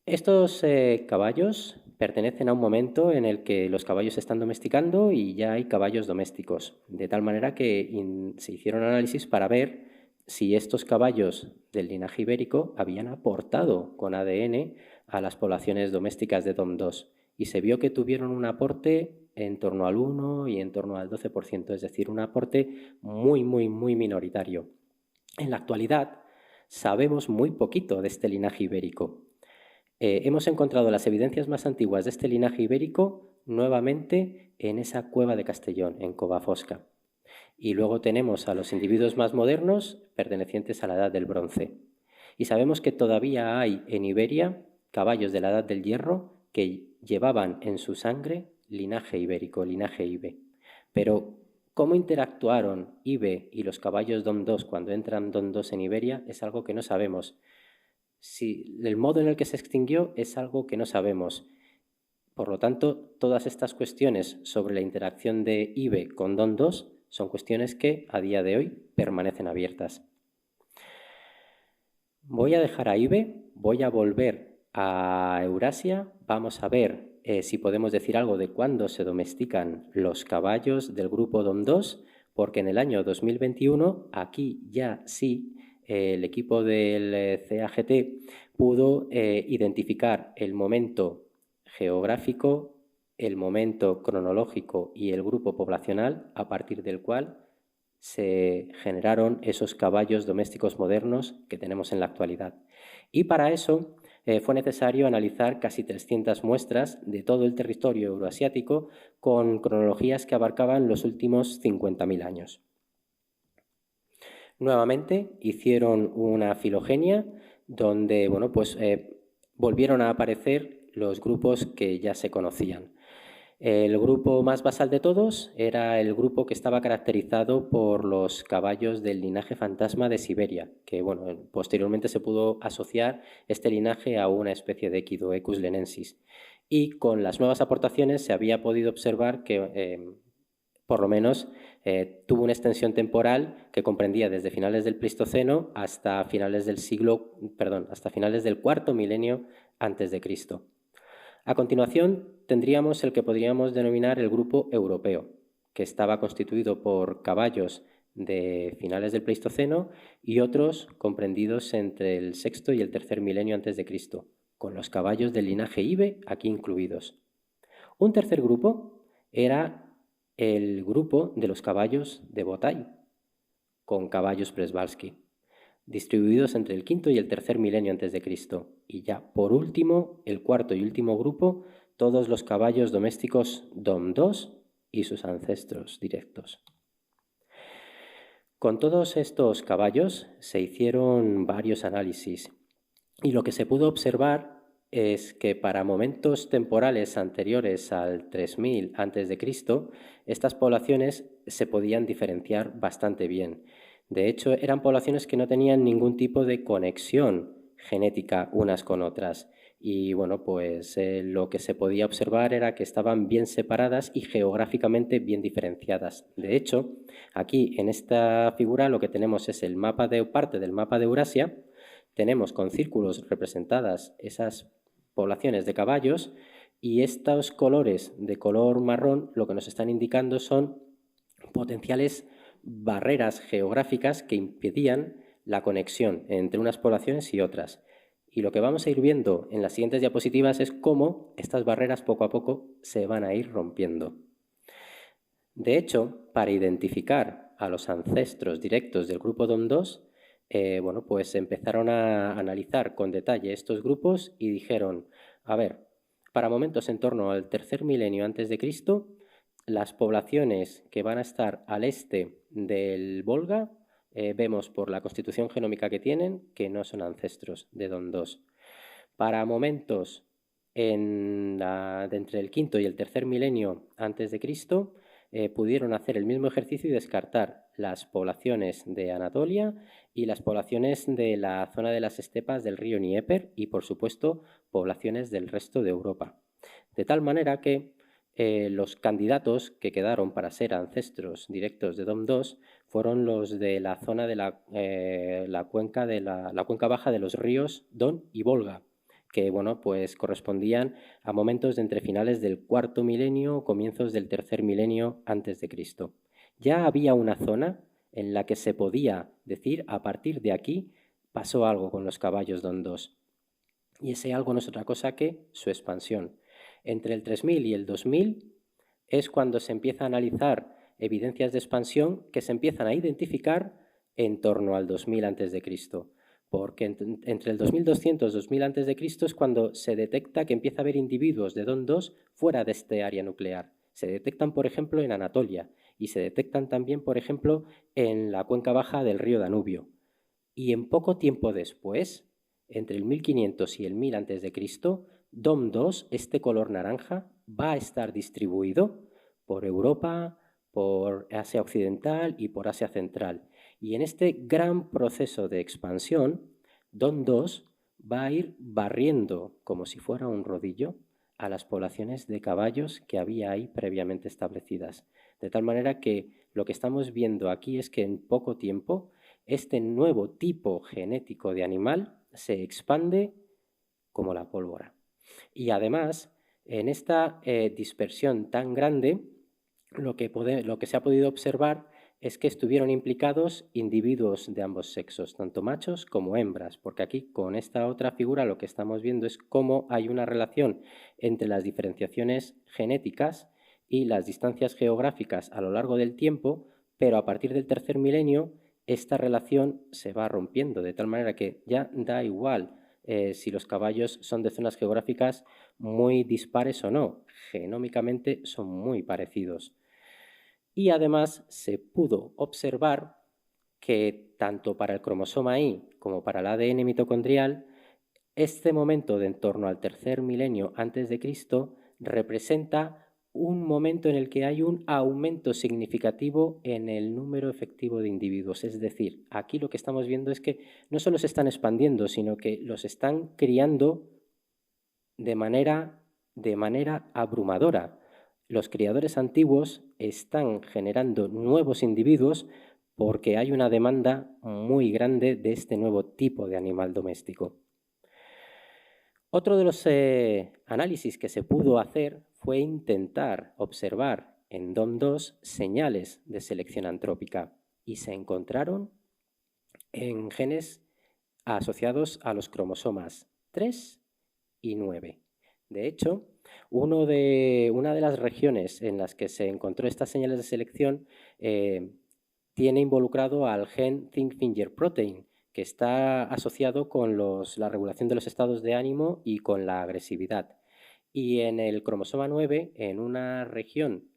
Estos caballos pertenecen a un momento en el que los caballos se están domesticando y ya hay caballos domésticos, de tal manera que se hicieron análisis para ver si estos caballos del linaje ibérico habían aportado con ADN a las poblaciones domésticas de DOM2, y se vio que tuvieron un aporte en torno al 1 y en torno al 12%, es decir, un aporte muy, muy, muy minoritario. En la actualidad sabemos muy poquito de este linaje ibérico. Hemos encontrado las evidencias más antiguas de este linaje ibérico nuevamente en esa cueva de Castellón, en Cova Fosca. Y luego tenemos a los individuos más modernos pertenecientes a la Edad del Bronce. Y sabemos que todavía hay en Iberia caballos de la Edad del Hierro que llevaban en su sangre linaje ibérico, linaje IBE. Pero cómo interactuaron IBE y los caballos DOM2 cuando entran DOM2 en Iberia es algo que no sabemos. Si el modo en el que se extinguió es algo que no sabemos. Por lo tanto, todas estas cuestiones sobre la interacción de IBE con DOM2 son cuestiones que a día de hoy permanecen abiertas. Voy a dejar a IBE, voy a volver a Eurasia, vamos a ver si podemos decir algo de cuándo se domestican los caballos del grupo DOM2, porque en el año 2021 aquí ya sí el equipo del CAGT pudo identificar el momento geográfico, el momento cronológico y el grupo poblacional a partir del cual se generaron esos caballos domésticos modernos que tenemos en la actualidad. Y para eso fue necesario analizar casi 300 muestras de todo el territorio euroasiático con cronologías que abarcaban los últimos 50.000 años. Nuevamente hicieron una filogenia donde volvieron a aparecer los grupos que ya se conocían. El grupo más basal de todos era el grupo que estaba caracterizado por los caballos del linaje fantasma de Siberia, que posteriormente se pudo asociar este linaje a una especie de equido, Equus lenensis. Y con las nuevas aportaciones se había podido observar que por lo menos tuvo una extensión temporal que comprendía desde finales del Pleistoceno hasta finales del cuarto milenio antes de Cristo. A continuación tendríamos el que podríamos denominar el grupo europeo, que estaba constituido por caballos de finales del Pleistoceno y otros comprendidos entre el sexto y el tercer milenio antes de Cristo, con los caballos del linaje Ibe aquí incluidos. Un tercer grupo era el grupo de los caballos de Botay, con caballos Przewalski, distribuidos entre el quinto y el tercer milenio antes de Cristo. Y ya, por último, el cuarto y último grupo, todos los caballos domésticos Dom II y sus ancestros directos. Con todos estos caballos se hicieron varios análisis y lo que se pudo observar es que para momentos temporales anteriores al 3000 a.C., estas poblaciones se podían diferenciar bastante bien. De hecho, eran poblaciones que no tenían ningún tipo de conexión genética unas con otras. Y bueno, pues lo que se podía observar era que estaban bien separadas y geográficamente bien diferenciadas. De hecho, aquí en esta figura lo que tenemos es el mapa de parte del mapa de Eurasia. Tenemos con círculos representadas esas poblaciones de caballos y estos colores de color marrón lo que nos están indicando son potenciales barreras geográficas que impedían la conexión entre unas poblaciones y otras. Y lo que vamos a ir viendo en las siguientes diapositivas es cómo estas barreras poco a poco se van a ir rompiendo. De hecho, para identificar a los ancestros directos del grupo Dom II, bueno, pues empezaron a analizar con detalle estos grupos y dijeron, a ver, para momentos en torno al tercer milenio antes de Cristo, las poblaciones que van a estar al este del Volga, vemos por la constitución genómica que tienen que no son ancestros de Dom II. Para momentos de entre el quinto y el tercer milenio antes de Cristo, pudieron hacer el mismo ejercicio y descartar las poblaciones de Anatolia y las poblaciones de la zona de las estepas del río Dnieper y, por supuesto, poblaciones del resto de Europa. De tal manera que los candidatos que quedaron para ser ancestros directos de Dom II fueron los de la zona de la cuenca baja de los ríos Don y Volga, que bueno, pues correspondían a momentos de entre finales del cuarto milenio o comienzos del tercer milenio antes de Cristo. Ya había una zona en la que se podía decir, a partir de aquí pasó algo con los caballos Dom II. Y ese algo no es otra cosa que su expansión. Entre el 3000 y el 2000 es cuando se empieza a analizar evidencias de expansión que se empiezan a identificar en torno al 2000 a.C., porque entre el 2200 y 2000 a.C. es cuando se detecta que empieza a haber individuos de Dom II fuera de este área nuclear. Se detectan, por ejemplo, en Anatolia y se detectan también, por ejemplo, en la cuenca baja del río Danubio. Y en poco tiempo después, entre el 1500 y el 1000 a.C., Dom II, este color naranja, va a estar distribuido por Europa, por Asia Occidental y por Asia Central. Y en este gran proceso de expansión, Dom II va a ir barriendo, como si fuera un rodillo, a las poblaciones de caballos que había ahí previamente establecidas. De tal manera que lo que estamos viendo aquí es que en poco tiempo este nuevo tipo genético de animal se expande como la pólvora. Y además, en esta dispersión tan grande, lo que se ha podido observar es que estuvieron implicados individuos de ambos sexos, tanto machos como hembras, porque aquí con esta otra figura lo que estamos viendo es cómo hay una relación entre las diferenciaciones genéticas y las distancias geográficas a lo largo del tiempo, pero a partir del tercer milenio esta relación se va rompiendo, de tal manera que ya da igual si los caballos son de zonas geográficas muy dispares o no, genómicamente son muy parecidos. Y además se pudo observar que tanto para el cromosoma Y como para el ADN mitocondrial, este momento de en torno al tercer milenio antes de Cristo representa un momento en el que hay un aumento significativo en el número efectivo de individuos. Es decir, aquí lo que estamos viendo es que no solo se están expandiendo, sino que los están criando de manera abrumadora. Los criadores antiguos están generando nuevos individuos porque hay una demanda muy grande de este nuevo tipo de animal doméstico. Otro de los análisis que se pudo hacer fue intentar observar en DOM2 señales de selección antrópica y se encontraron en genes asociados a los cromosomas 3 y 9. De hecho, una de las regiones en las que se encontró estas señales de selección tiene involucrado al gen Zinc Finger Protein, que está asociado con la regulación de los estados de ánimo y con la agresividad. Y en el cromosoma 9, en una región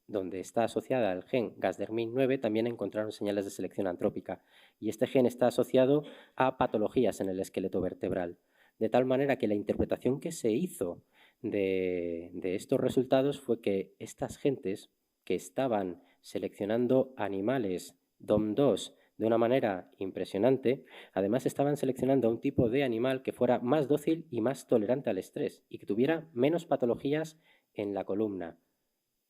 donde está asociada al gen Gasdermin 9, también encontraron señales de selección antrópica. Y este gen está asociado a patologías en el esqueleto vertebral. De tal manera que la interpretación que se hizo de estos resultados fue que estas gentes que estaban seleccionando animales DOM2 de una manera impresionante, además estaban seleccionando a un tipo de animal que fuera más dócil y más tolerante al estrés y que tuviera menos patologías en la columna,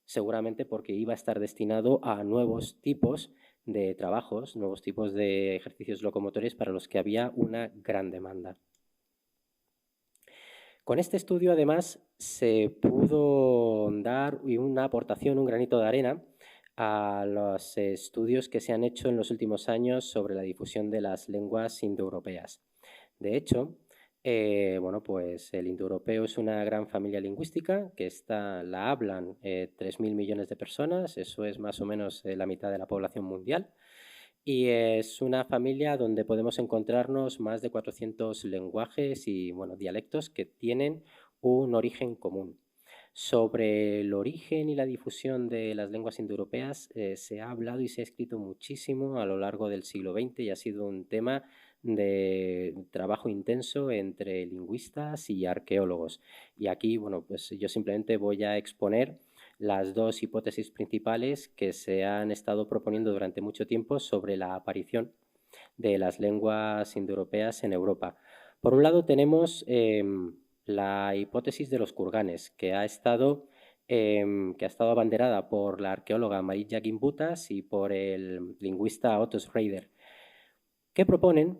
seguramente porque iba a estar destinado a nuevos tipos de trabajos, nuevos tipos de ejercicios locomotores para los que había una gran demanda. Con este estudio, además, se pudo dar una aportación, un granito de arena, a los estudios que se han hecho en los últimos años sobre la difusión de las lenguas indoeuropeas. De hecho, bueno, pues el indoeuropeo es una gran familia lingüística que la hablan 3.000 millones de personas, eso es más o menos la mitad de la población mundial. Y es una familia donde podemos encontrarnos más de 400 lenguajes y bueno, dialectos que tienen un origen común. Sobre el origen y la difusión de las lenguas indoeuropeas se ha hablado y se ha escrito muchísimo a lo largo del siglo XX y ha sido un tema de trabajo intenso entre lingüistas y arqueólogos. Y aquí, bueno, pues yo simplemente voy a exponer las dos hipótesis principales que se han estado proponiendo durante mucho tiempo sobre la aparición de las lenguas indoeuropeas en Europa. Por un lado tenemos la hipótesis de los kurganes, que ha estado abanderada por la arqueóloga Marija Gimbutas y por el lingüista Otto Schrader, que proponen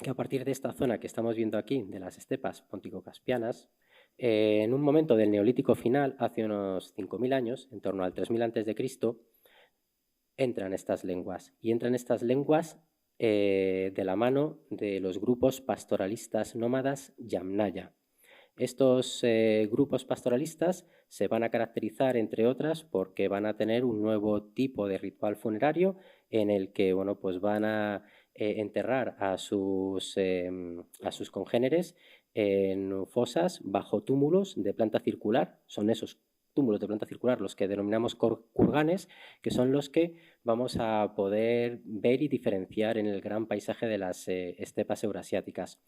que a partir de esta zona que estamos viendo aquí, de las estepas póntico-caspianas, en un momento del Neolítico final, hace unos 5.000 años, en torno al 3.000 a.C., entran estas lenguas. Y entran estas lenguas de la mano de los grupos pastoralistas nómadas Yamnaya. Estos grupos pastoralistas se van a caracterizar, entre otras, porque van a tener un nuevo tipo de ritual funerario en el que bueno, pues van a enterrar a sus congéneres en fosas bajo túmulos de planta circular. Son esos túmulos de planta circular los que denominamos kurganes, que son los que vamos a poder ver y diferenciar en el gran paisaje de las estepas eurasiáticas.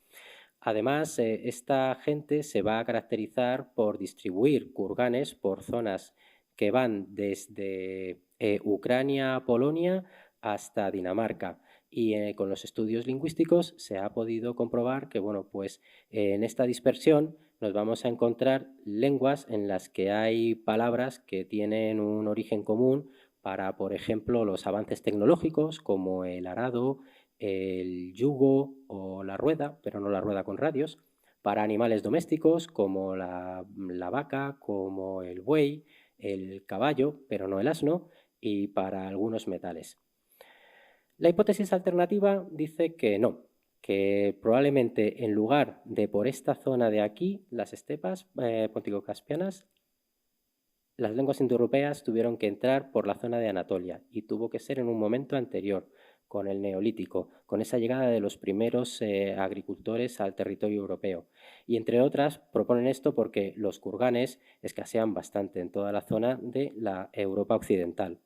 Además, esta gente se va a caracterizar por distribuir kurganes por zonas que van desde Ucrania, Polonia, hasta Dinamarca. Y con los estudios lingüísticos se ha podido comprobar que, bueno, pues en esta dispersión nos vamos a encontrar lenguas en las que hay palabras que tienen un origen común para, por ejemplo, los avances tecnológicos como el arado, el yugo o la rueda, pero no la rueda con radios, para animales domésticos como la vaca, como el buey, el caballo, pero no el asno, y para algunos metales. La hipótesis alternativa dice que no, que probablemente en lugar de por esta zona de aquí, las estepas póntico-caspianas, las lenguas indoeuropeas tuvieron que entrar por la zona de Anatolia y tuvo que ser en un momento anterior, con el Neolítico, con esa llegada de los primeros agricultores al territorio europeo. Y entre otras proponen esto porque los kurganes escasean bastante en toda la zona de la Europa occidental.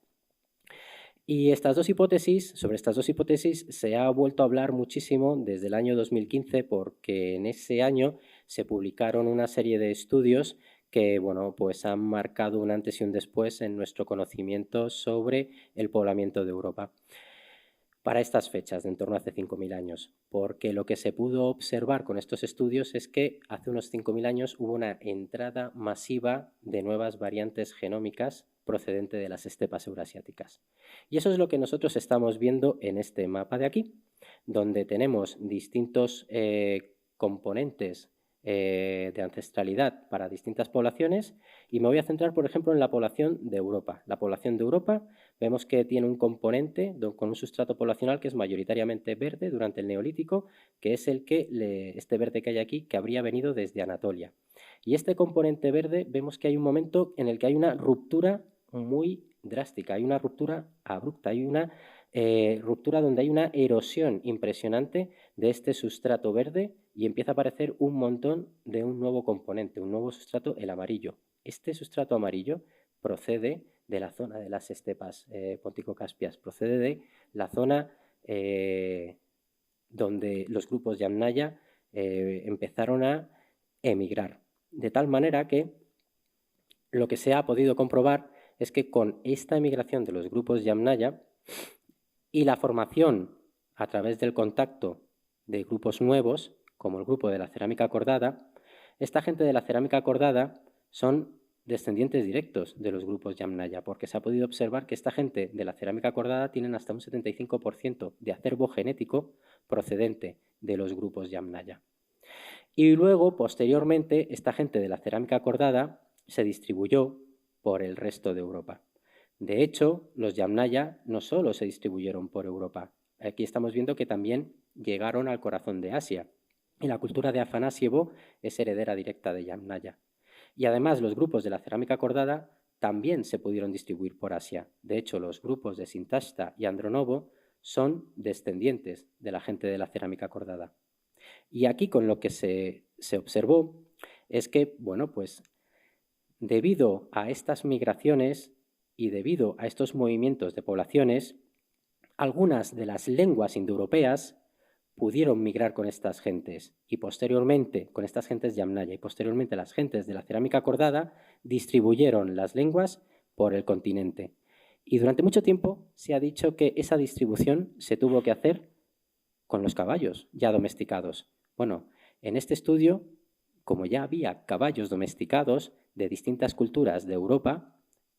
Y sobre estas dos hipótesis se ha vuelto a hablar muchísimo desde el año 2015 porque en ese año se publicaron una serie de estudios que bueno, pues han marcado un antes y un después en nuestro conocimiento sobre el poblamiento de Europa para estas fechas, de en torno a hace 5.000 años, porque lo que se pudo observar con estos estudios es que hace unos 5.000 años hubo una entrada masiva de nuevas variantes genómicas procedente de las estepas eurasiáticas. Y eso es lo que nosotros estamos viendo en este mapa de aquí, donde tenemos distintos componentes de ancestralidad para distintas poblaciones y me voy a centrar, por ejemplo, en la población de Europa. La población de Europa vemos que tiene un componente con un sustrato poblacional que es mayoritariamente verde durante el Neolítico, que es este verde que hay aquí, que habría venido desde Anatolia. Y este componente verde vemos que hay un momento en el que hay una ruptura muy drástica, hay una ruptura abrupta, hay una ruptura donde hay una erosión impresionante de este sustrato verde y empieza a aparecer un montón de un nuevo componente, un nuevo sustrato, el amarillo. Este sustrato amarillo procede de la zona de las estepas póntico-caspias, procede de la zona donde los grupos Yamnaya empezaron a emigrar. De tal manera que lo que se ha podido comprobar es que con esta emigración de los grupos Yamnaya y la formación a través del contacto de grupos nuevos, como el grupo de la cerámica cordada, esta gente de la cerámica cordada son descendientes directos de los grupos Yamnaya, porque se ha podido observar que esta gente de la cerámica cordada tienen hasta un 75% de acervo genético procedente de los grupos Yamnaya. Y luego, posteriormente, esta gente de la cerámica cordada se distribuyó por el resto de Europa. De hecho, los Yamnaya no solo se distribuyeron por Europa, aquí estamos viendo que también llegaron al corazón de Asia. Y la cultura de Afanasievo es heredera directa de Yamnaya. Y además los grupos de la cerámica cordada también se pudieron distribuir por Asia. De hecho, los grupos de Sintashta y Andronovo son descendientes de la gente de la cerámica cordada. Y aquí con lo que se observó es que, bueno, pues debido a estas migraciones y debido a estos movimientos de poblaciones, algunas de las lenguas indoeuropeas pudieron migrar con estas gentes y posteriormente, con estas gentes Yamnaya y posteriormente las gentes de la cerámica cordada distribuyeron las lenguas por el continente. Y durante mucho tiempo se ha dicho que esa distribución se tuvo que hacer con los caballos ya domesticados. Bueno, en este estudio, como ya había caballos domesticados de distintas culturas de Europa,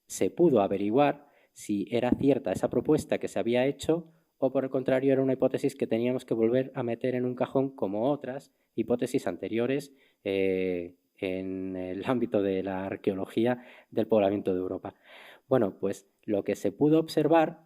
se pudo averiguar si era cierta esa propuesta que se había hecho o por el contrario era una hipótesis que teníamos que volver a meter en un cajón como otras hipótesis anteriores en el ámbito de la arqueología del poblamiento de Europa. Bueno, pues lo que se pudo observar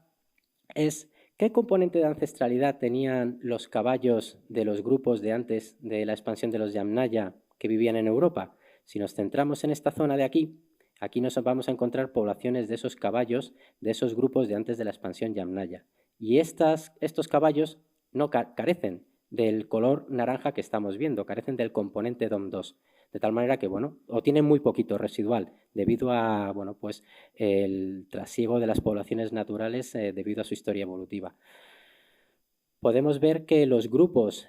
es qué componente de ancestralidad tenían los caballos de los grupos de antes de la expansión de los Yamnaya que vivían en Europa. Si nos centramos en esta zona de aquí, aquí nos vamos a encontrar poblaciones de esos caballos, de esos grupos de antes de la expansión Yamnaya. Y estos caballos no carecen del color naranja que estamos viendo, carecen del componente DOM2, de tal manera que, bueno, o tienen muy poquito residual debido a, bueno, pues el trasiego de las poblaciones naturales debido a su historia evolutiva. Podemos ver que los grupos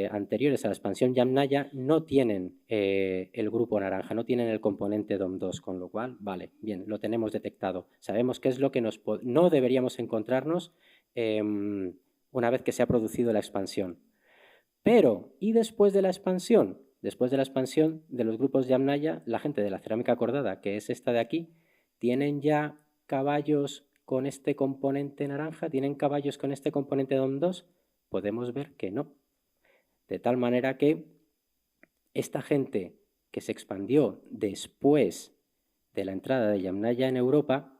anteriores a la expansión Yamnaya no tienen el grupo naranja, no tienen el componente DOM2, con lo cual, vale, bien, lo tenemos detectado. Sabemos qué es lo que no deberíamos encontrarnos una vez que se ha producido la expansión. Pero, ¿y después de la expansión? Después de la expansión de los grupos Yamnaya, la gente de la cerámica cordada, que es esta de aquí, ¿tienen ya caballos con este componente naranja? ¿Tienen caballos con este componente DOM2? Podemos ver que no. De tal manera que esta gente que se expandió después de la entrada de Yamnaya en Europa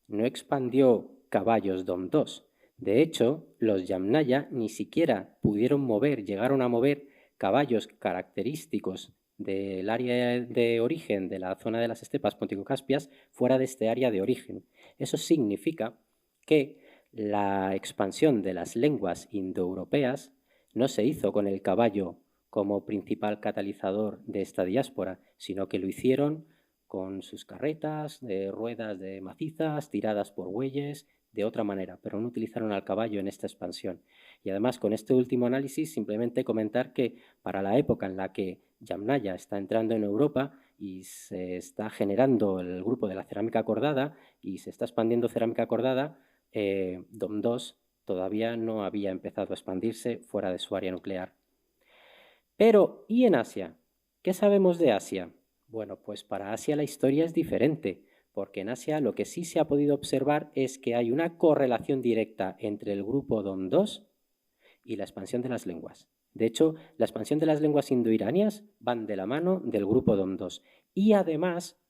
no expandió caballos DOM2. De hecho, los Yamnaya ni siquiera pudieron llegaron a mover caballos característicos del área de origen de la zona de las estepas póntico-caspias fuera de este área de origen. Eso significa que la expansión de las lenguas indoeuropeas no se hizo con el caballo como principal catalizador de esta diáspora, sino que lo hicieron con sus carretas, de ruedas de macizas, tiradas por bueyes, de otra manera, pero no utilizaron al caballo en esta expansión. Y además, con este último análisis, simplemente comentar que para la época en la que Yamnaya está entrando en Europa y se está generando el grupo de la cerámica cordada y se está expandiendo cerámica cordada, DOM2 todavía no había empezado a expandirse fuera de su área nuclear. Pero, ¿y en Asia? ¿Qué sabemos de Asia? Bueno, pues para Asia la historia es diferente, porque en Asia lo que sí se ha podido observar es que hay una correlación directa entre el grupo DOM2 y la expansión de las lenguas. De hecho, la expansión de las lenguas indoiranias van de la mano del grupo DOM2 y además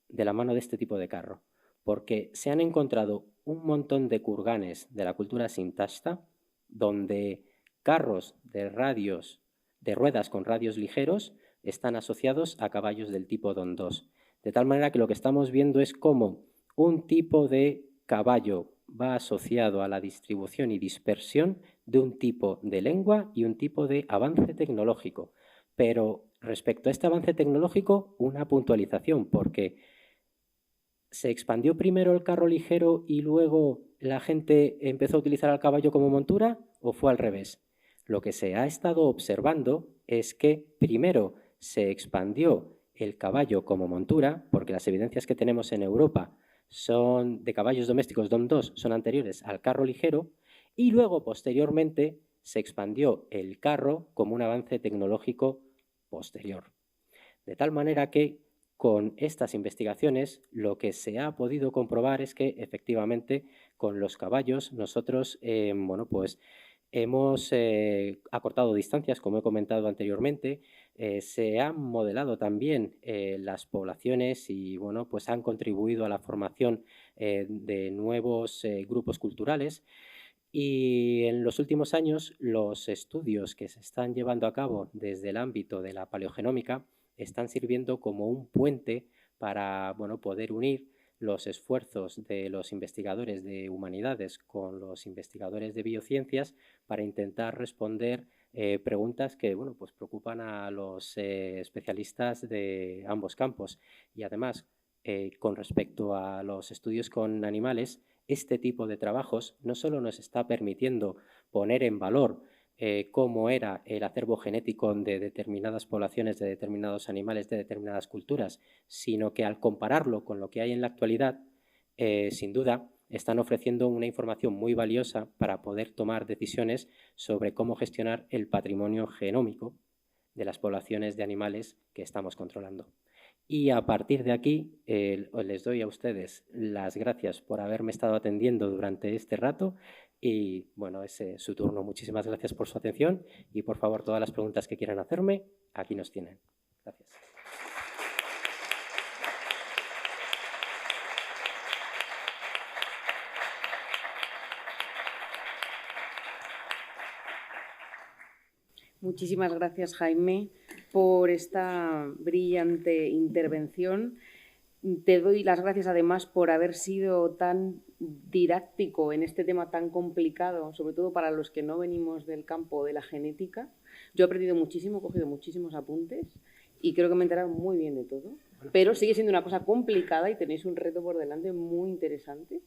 de la mano de este tipo de carro, porque se han encontrado un montón de kurganes de la cultura sintashta donde carros de ruedas con radios ligeros están asociados a caballos del tipo DOM2. De tal manera que lo que estamos viendo es cómo un tipo de caballo va asociado a la distribución y dispersión de un tipo de lengua y un tipo de avance tecnológico. Pero respecto a este avance tecnológico, una puntualización, porque se expandió primero el carro ligero y luego la gente empezó a utilizar al caballo como montura, ¿o fue al revés? Lo que se ha estado observando es que primero se expandió el caballo como montura, porque las evidencias que tenemos en Europa son de caballos domésticos DOM2, son anteriores al carro ligero, y luego posteriormente se expandió el carro como un avance tecnológico posterior. De tal manera que con estas investigaciones lo que se ha podido comprobar es que efectivamente con los caballos nosotros pues hemos acortado distancias, como he comentado anteriormente, se han modelado también las poblaciones y bueno, pues han contribuido a la formación de nuevos grupos culturales. Y en los últimos años, los estudios que se están llevando a cabo desde el ámbito de la paleogenómica están sirviendo como un puente para poder unir los esfuerzos de los investigadores de humanidades con los investigadores de biociencias para intentar responder preguntas que pues preocupan a los especialistas de ambos campos. Y además, con respecto a los estudios con animales, este tipo de trabajos no solo nos está permitiendo poner en valor cómo era el acervo genético de determinadas poblaciones, de determinados animales, de determinadas culturas, sino que al compararlo con lo que hay en la actualidad, sin duda, están ofreciendo una información muy valiosa para poder tomar decisiones sobre cómo gestionar el patrimonio genómico de las poblaciones de animales que estamos controlando. Y a partir de aquí les doy a ustedes las gracias por haberme estado atendiendo durante este rato y bueno, es su turno. Muchísimas gracias por su atención y por favor todas las preguntas que quieran hacerme, aquí nos tienen. Gracias. Muchísimas gracias, Jaime, por esta brillante intervención. Te doy las gracias además por haber sido tan didáctico en este tema tan complicado, sobre todo para los que no venimos del campo de la genética. Yo he aprendido muchísimo, he cogido muchísimos apuntes y creo que me he enterado muy bien de todo. Pero sigue siendo una cosa complicada y tenéis un reto por delante muy interesante.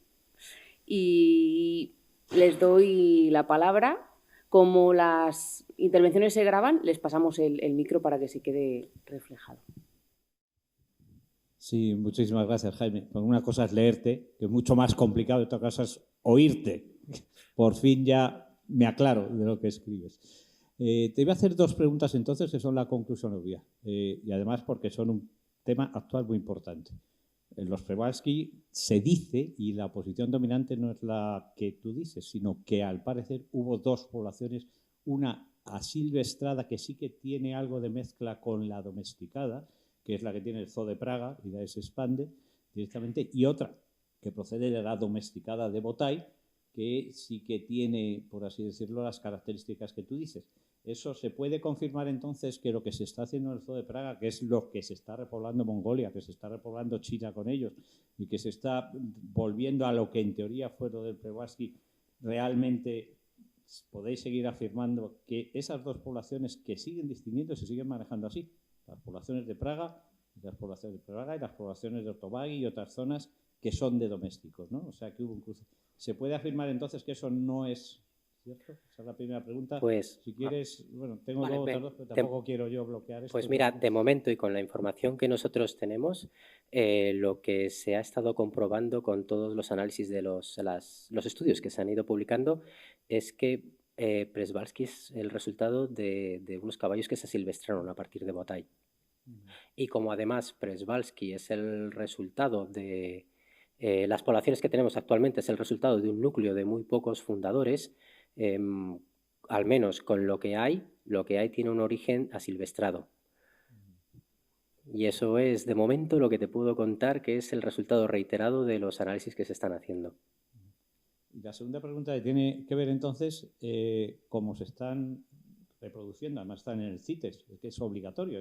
Y les doy la palabra. Como las intervenciones se graban, les pasamos el micro para que se quede reflejado. Sí, muchísimas gracias, Jaime. Una cosa es leerte, que es mucho más complicado, y otra cosa es oírte. Por fin ya me aclaro de lo que escribes. Te iba a hacer dos preguntas entonces, que son la conclusión obvia. Y además porque son un tema actual muy importante. En los Przewalski se dice, y la posición dominante no es la que tú dices, sino que al parecer hubo dos poblaciones, una asilvestrada que sí que tiene algo de mezcla con la domesticada, que es la que tiene el Zoo de Praga, y de ahí se expande directamente, y otra que procede de la domesticada de Botay, que sí que tiene, por así decirlo, las características que tú dices. ¿Eso se puede confirmar entonces que lo que se está haciendo en el Zoo de Praga, que es lo que se está repoblando Mongolia, que se está repoblando China con ellos y que se está volviendo a lo que en teoría fue lo del Przewalski, realmente podéis seguir afirmando que esas dos poblaciones que siguen distinguiendo se siguen manejando así? Las poblaciones de Praga, las poblaciones de Praga y las poblaciones de Otobagi y otras zonas que son de domésticos, ¿no? O sea, que hubo un cruce. ¿Se puede afirmar entonces que eso no es cierto? Esa es la primera pregunta. Pues, si quieres, bueno, tengo vale, otras dos, pero tampoco quiero yo bloquear esto. Pues mira, de momento y con la información que nosotros tenemos, lo que se ha estado comprobando con todos los análisis de los estudios que se han ido publicando es que Przewalski es el resultado de unos caballos que se silvestraron a partir de Botay. Y como además Przewalski es el resultado de las poblaciones que tenemos actualmente, es el resultado de un núcleo de muy pocos fundadores, al menos con lo que hay tiene un origen asilvestrado. Y eso es, de momento, lo que te puedo contar, que es el resultado reiterado de los análisis que se están haciendo. Y la segunda pregunta tiene que ver, entonces, cómo se están reproduciendo. Además, están en el CITES, que es obligatorio.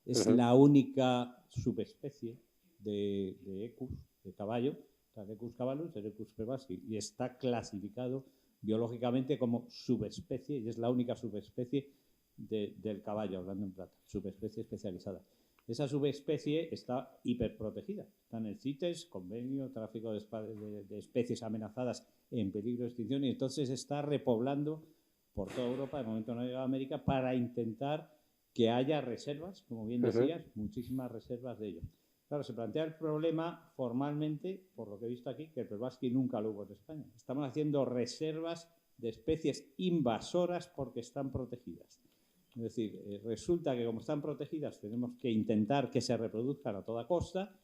Es la única subespecie de Equus, de caballo, Equus caballus, Equus prevasci, y está clasificado biológicamente como subespecie, y es la única subespecie del caballo, hablando en plata, subespecie especializada. Esa subespecie está hiperprotegida. Está en el CITES, convenio, tráfico de especies amenazadas en peligro de extinción, y entonces está repoblando por toda Europa, de momento no ha llegado a América, para intentar que haya reservas, como bien decías, muchísimas reservas de ellos. Claro, se plantea el problema formalmente, por lo que he visto aquí, que el prevasci nunca lo hubo en España. Estamos haciendo reservas de especies invasoras porque están protegidas. Es decir, resulta que como están protegidas tenemos que intentar que se reproduzcan a toda costa.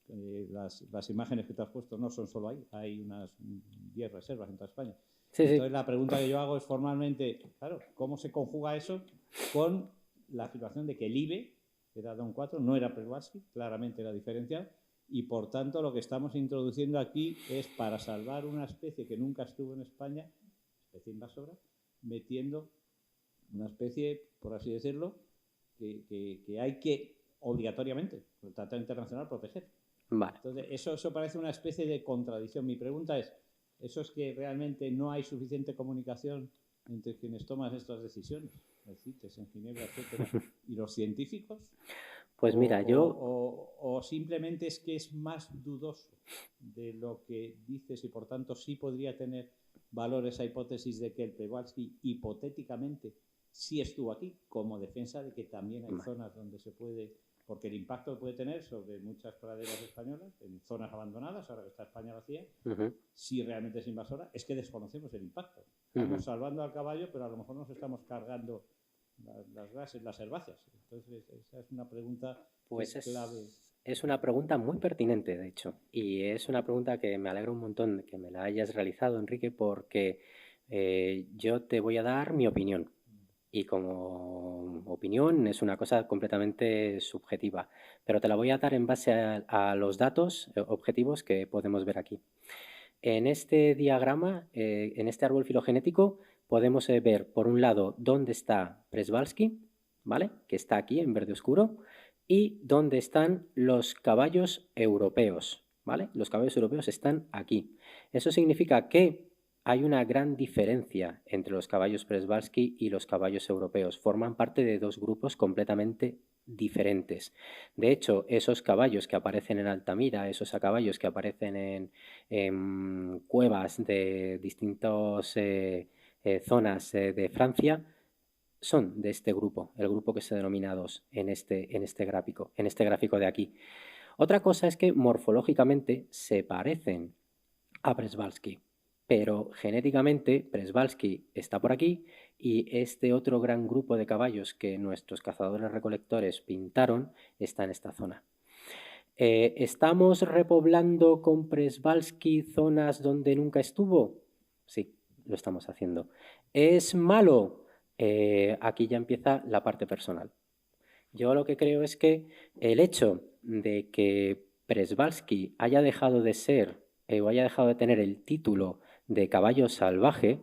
Las imágenes que te has puesto no son solo ahí, hay unas 10 reservas en toda España. Sí, entonces la pregunta que yo hago es formalmente, claro, ¿cómo se conjuga eso con la situación de que el IBE, que era DON 4, no era prevasci, claramente era diferencial, y por tanto lo que estamos introduciendo aquí es, para salvar una especie que nunca estuvo en España, especie invasora, metiendo una especie, por así decirlo, que hay que obligatoriamente, por el Tratado Internacional, proteger. Vale. Entonces, eso parece una especie de contradicción. Mi pregunta es, ¿eso es que realmente no hay suficiente comunicación entre quienes toman estas decisiones, el CITES en Ginebra, etcétera, y los científicos? Pues mira, o simplemente es que es más dudoso de lo que dices y por tanto sí podría tener valor esa hipótesis de que el prevasci hipotéticamente sí estuvo aquí, como defensa de que también hay zonas donde se puede, porque el impacto que puede tener sobre muchas praderas españolas, en zonas abandonadas, ahora que está España vacía, si realmente es invasora, es que desconocemos el impacto. Estamos salvando al caballo, pero a lo mejor nos estamos cargando las herbáceas. Entonces, esa es una pregunta pues clave. Es una pregunta muy pertinente, de hecho, y es una pregunta que me alegra un montón que me la hayas realizado, Enrique, porque yo te voy a dar mi opinión. Y como opinión es una cosa completamente subjetiva, pero te la voy a dar en base a los datos objetivos que podemos ver aquí. En este diagrama, en este árbol filogenético, podemos ver, por un lado, dónde está Przewalski, ¿vale? Que está aquí en verde oscuro, y dónde están los caballos europeos, ¿vale? Los caballos europeos están aquí. Eso significa que hay una gran diferencia entre los caballos Przewalski y los caballos europeos. Forman parte de dos grupos completamente diferentes. De hecho, esos caballos que aparecen en Altamira, esos caballos que aparecen en cuevas de distintas zonas de Francia, son de este grupo, el grupo que se denomina 2 en este gráfico de aquí. Otra cosa es que morfológicamente se parecen a Przewalski, pero genéticamente Przewalski está por aquí y este otro gran grupo de caballos que nuestros cazadores recolectores pintaron está en esta zona. ¿Estamos repoblando con Przewalski zonas donde nunca estuvo? Sí, lo estamos haciendo. ¿Es malo? Aquí ya empieza la parte personal. Yo lo que creo es que el hecho de que Przewalski haya dejado de ser o haya dejado de tener el título de caballo salvaje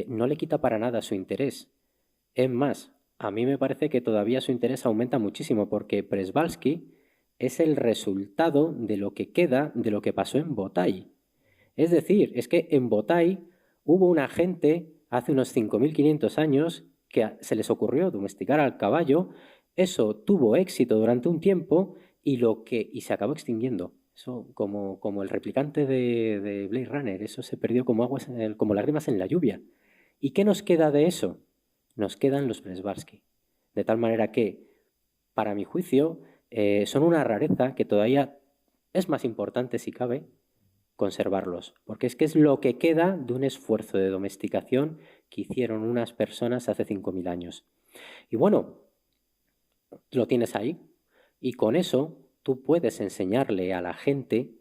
no le quita para nada su interés. Es más, a mí me parece que todavía su interés aumenta muchísimo porque Przewalski es el resultado de lo que queda de lo que pasó en Botay. Es decir, es que en Botay hubo una gente hace unos 5.500 años que se les ocurrió domesticar al caballo. Eso tuvo éxito durante un tiempo y se acabó extinguiendo. Eso, como el replicante de Blade Runner, eso se perdió como lágrimas en la lluvia. ¿Y qué nos queda de eso? Nos quedan los Przewalski. De tal manera que, para mi juicio, son una rareza que todavía es más importante, si cabe, conservarlos, porque es que es lo que queda de un esfuerzo de domesticación que hicieron unas personas hace 5.000 años. Y bueno, lo tienes ahí, y con eso tú puedes enseñarle a la gente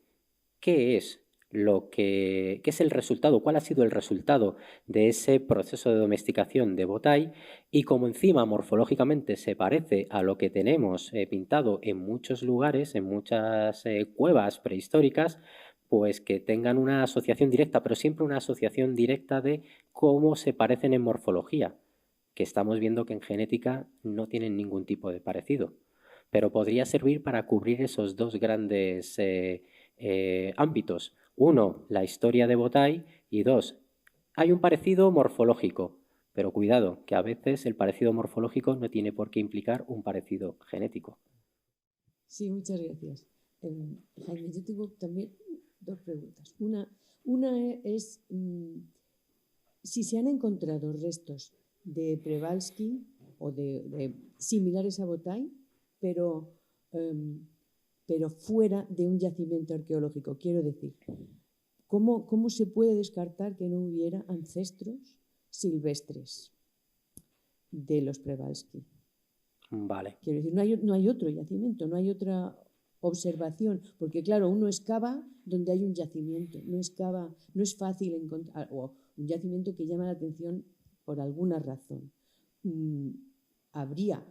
qué es qué es el resultado, cuál ha sido el resultado de ese proceso de domesticación de Botay, y como encima morfológicamente se parece a lo que tenemos pintado en muchos lugares, en muchas cuevas prehistóricas, pues que tengan una asociación directa, pero siempre una asociación directa de cómo se parecen en morfología, que estamos viendo que en genética no tienen ningún tipo de parecido, pero podría servir para cubrir esos dos grandes ámbitos. Uno, la historia de Botay, y dos, hay un parecido morfológico, pero cuidado, que a veces el parecido morfológico no tiene por qué implicar un parecido genético. Sí, muchas gracias. Jaime, yo tengo también dos preguntas. Una es si se han encontrado restos de Przewalski o de similares a Botay, pero fuera de un yacimiento arqueológico. Quiero decir, ¿cómo se puede descartar que no hubiera ancestros silvestres de los Przewalski? Vale. Quiero decir, no hay otro yacimiento, no hay otra observación, porque claro, uno excava donde hay un yacimiento, no es fácil encontrar, o un yacimiento que llama la atención por alguna razón. Habría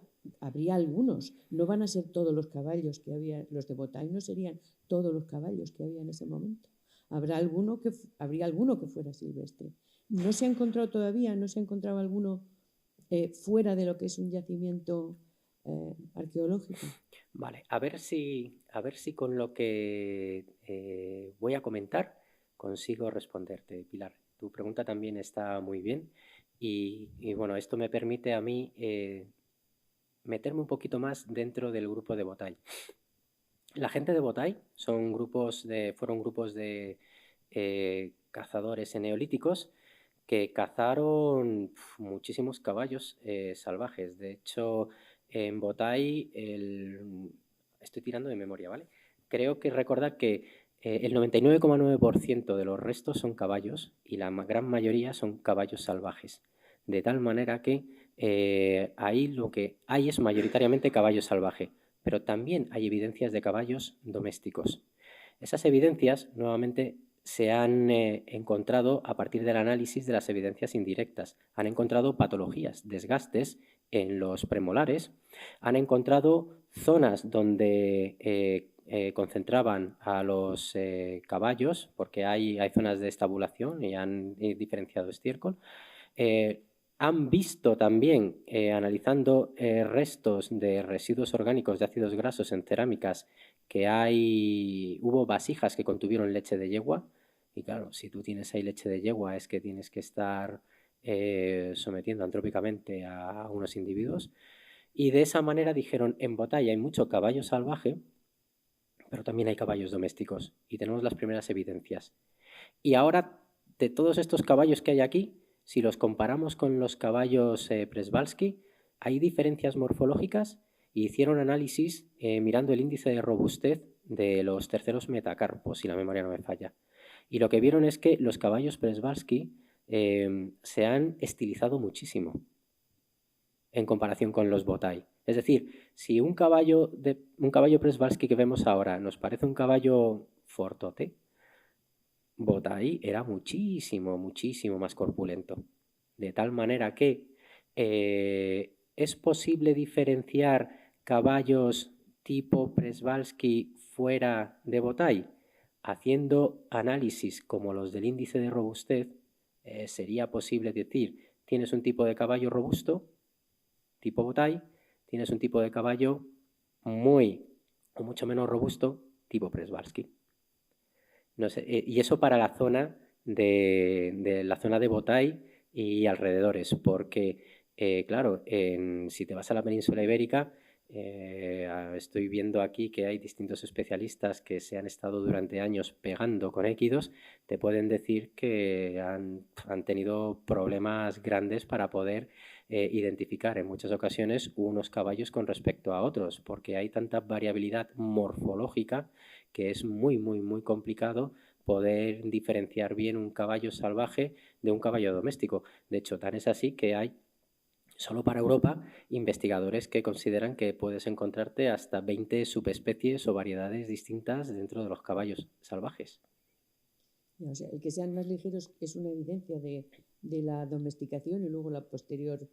algunos, no van a ser todos los caballos que había, los de Botay no serían todos los caballos que había en ese momento. Habría alguno que fuera silvestre. No se ha encontrado todavía, no se ha encontrado alguno fuera de lo que es un yacimiento arqueológico. Vale, a ver si con lo que voy a comentar consigo responderte, Pilar. Tu pregunta también está muy bien y bueno, esto me permite a mí meterme un poquito más dentro del grupo de Botay. La gente de Botay fueron grupos de cazadores neolíticos que cazaron muchísimos caballos salvajes. De hecho, en Botay, estoy tirando de memoria, ¿vale? Creo que recordar que el 99,9% de los restos son caballos y la gran mayoría son caballos salvajes. De tal manera que ahí lo que hay es mayoritariamente caballo salvaje, pero también hay evidencias de caballos domésticos. Esas evidencias, nuevamente, se han encontrado a partir del análisis de las evidencias indirectas. Han encontrado patologías, desgastes en los premolares, han encontrado zonas donde concentraban a los caballos, porque hay zonas de estabulación y han diferenciado estiércol. Han visto también, analizando restos de residuos orgánicos de ácidos grasos en cerámicas, que hubo vasijas que contuvieron leche de yegua, y claro, si tú tienes ahí leche de yegua es que tienes que estar sometiendo antrópicamente a unos individuos, y de esa manera dijeron, en Botay hay mucho caballo salvaje, pero también hay caballos domésticos, y tenemos las primeras evidencias. Y ahora, de todos estos caballos que hay aquí, si los comparamos con los caballos Przewalski, hay diferencias morfológicas, y hicieron análisis mirando el índice de robustez de los terceros metacarpos, si la memoria no me falla. Y lo que vieron es que los caballos Przewalski se han estilizado muchísimo en comparación con los Botay. Es decir, si un caballo Przewalski que vemos ahora nos parece un caballo fortote, Botay era muchísimo, muchísimo más corpulento. De tal manera que es posible diferenciar caballos tipo Przewalski fuera de Botay. Haciendo análisis como los del índice de robustez, sería posible decir, tienes un tipo de caballo robusto, tipo Botay, tienes un tipo de caballo mucho menos robusto, tipo Przewalski. No sé, y eso para la zona de la zona de Botay y alrededores, porque claro, si te vas a la península ibérica, estoy viendo aquí que hay distintos especialistas que se han estado durante años pegando con équidos, te pueden decir que han tenido problemas grandes para poder identificar en muchas ocasiones unos caballos con respecto a otros, porque hay tanta variabilidad morfológica que es muy, muy, muy complicado poder diferenciar bien un caballo salvaje de un caballo doméstico. De hecho, tan es así que hay, solo para Europa, investigadores que consideran que puedes encontrarte hasta 20 subespecies o variedades distintas dentro de los caballos salvajes. O sea, el que sean más ligeros es una evidencia de la domesticación y luego la posterior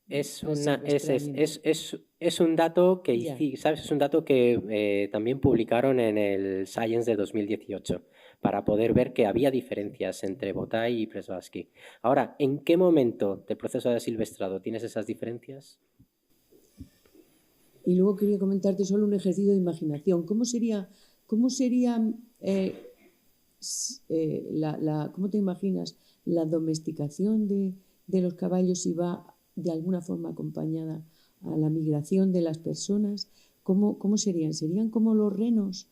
Es asilvestramiento. un dato que, Ya. ¿sabes? Es un dato que también publicaron en el Science de 2018 para poder ver que había diferencias entre Botay y Przewalski. Ahora, ¿en qué momento del proceso de asilvestrado tienes esas diferencias? Y luego quería comentarte solo un ejercicio de imaginación. ¿Cómo sería ¿cómo te imaginas la domesticación de los caballos si va de alguna forma acompañada a la migración de las personas? ¿Cómo serían? ¿Serían como los renos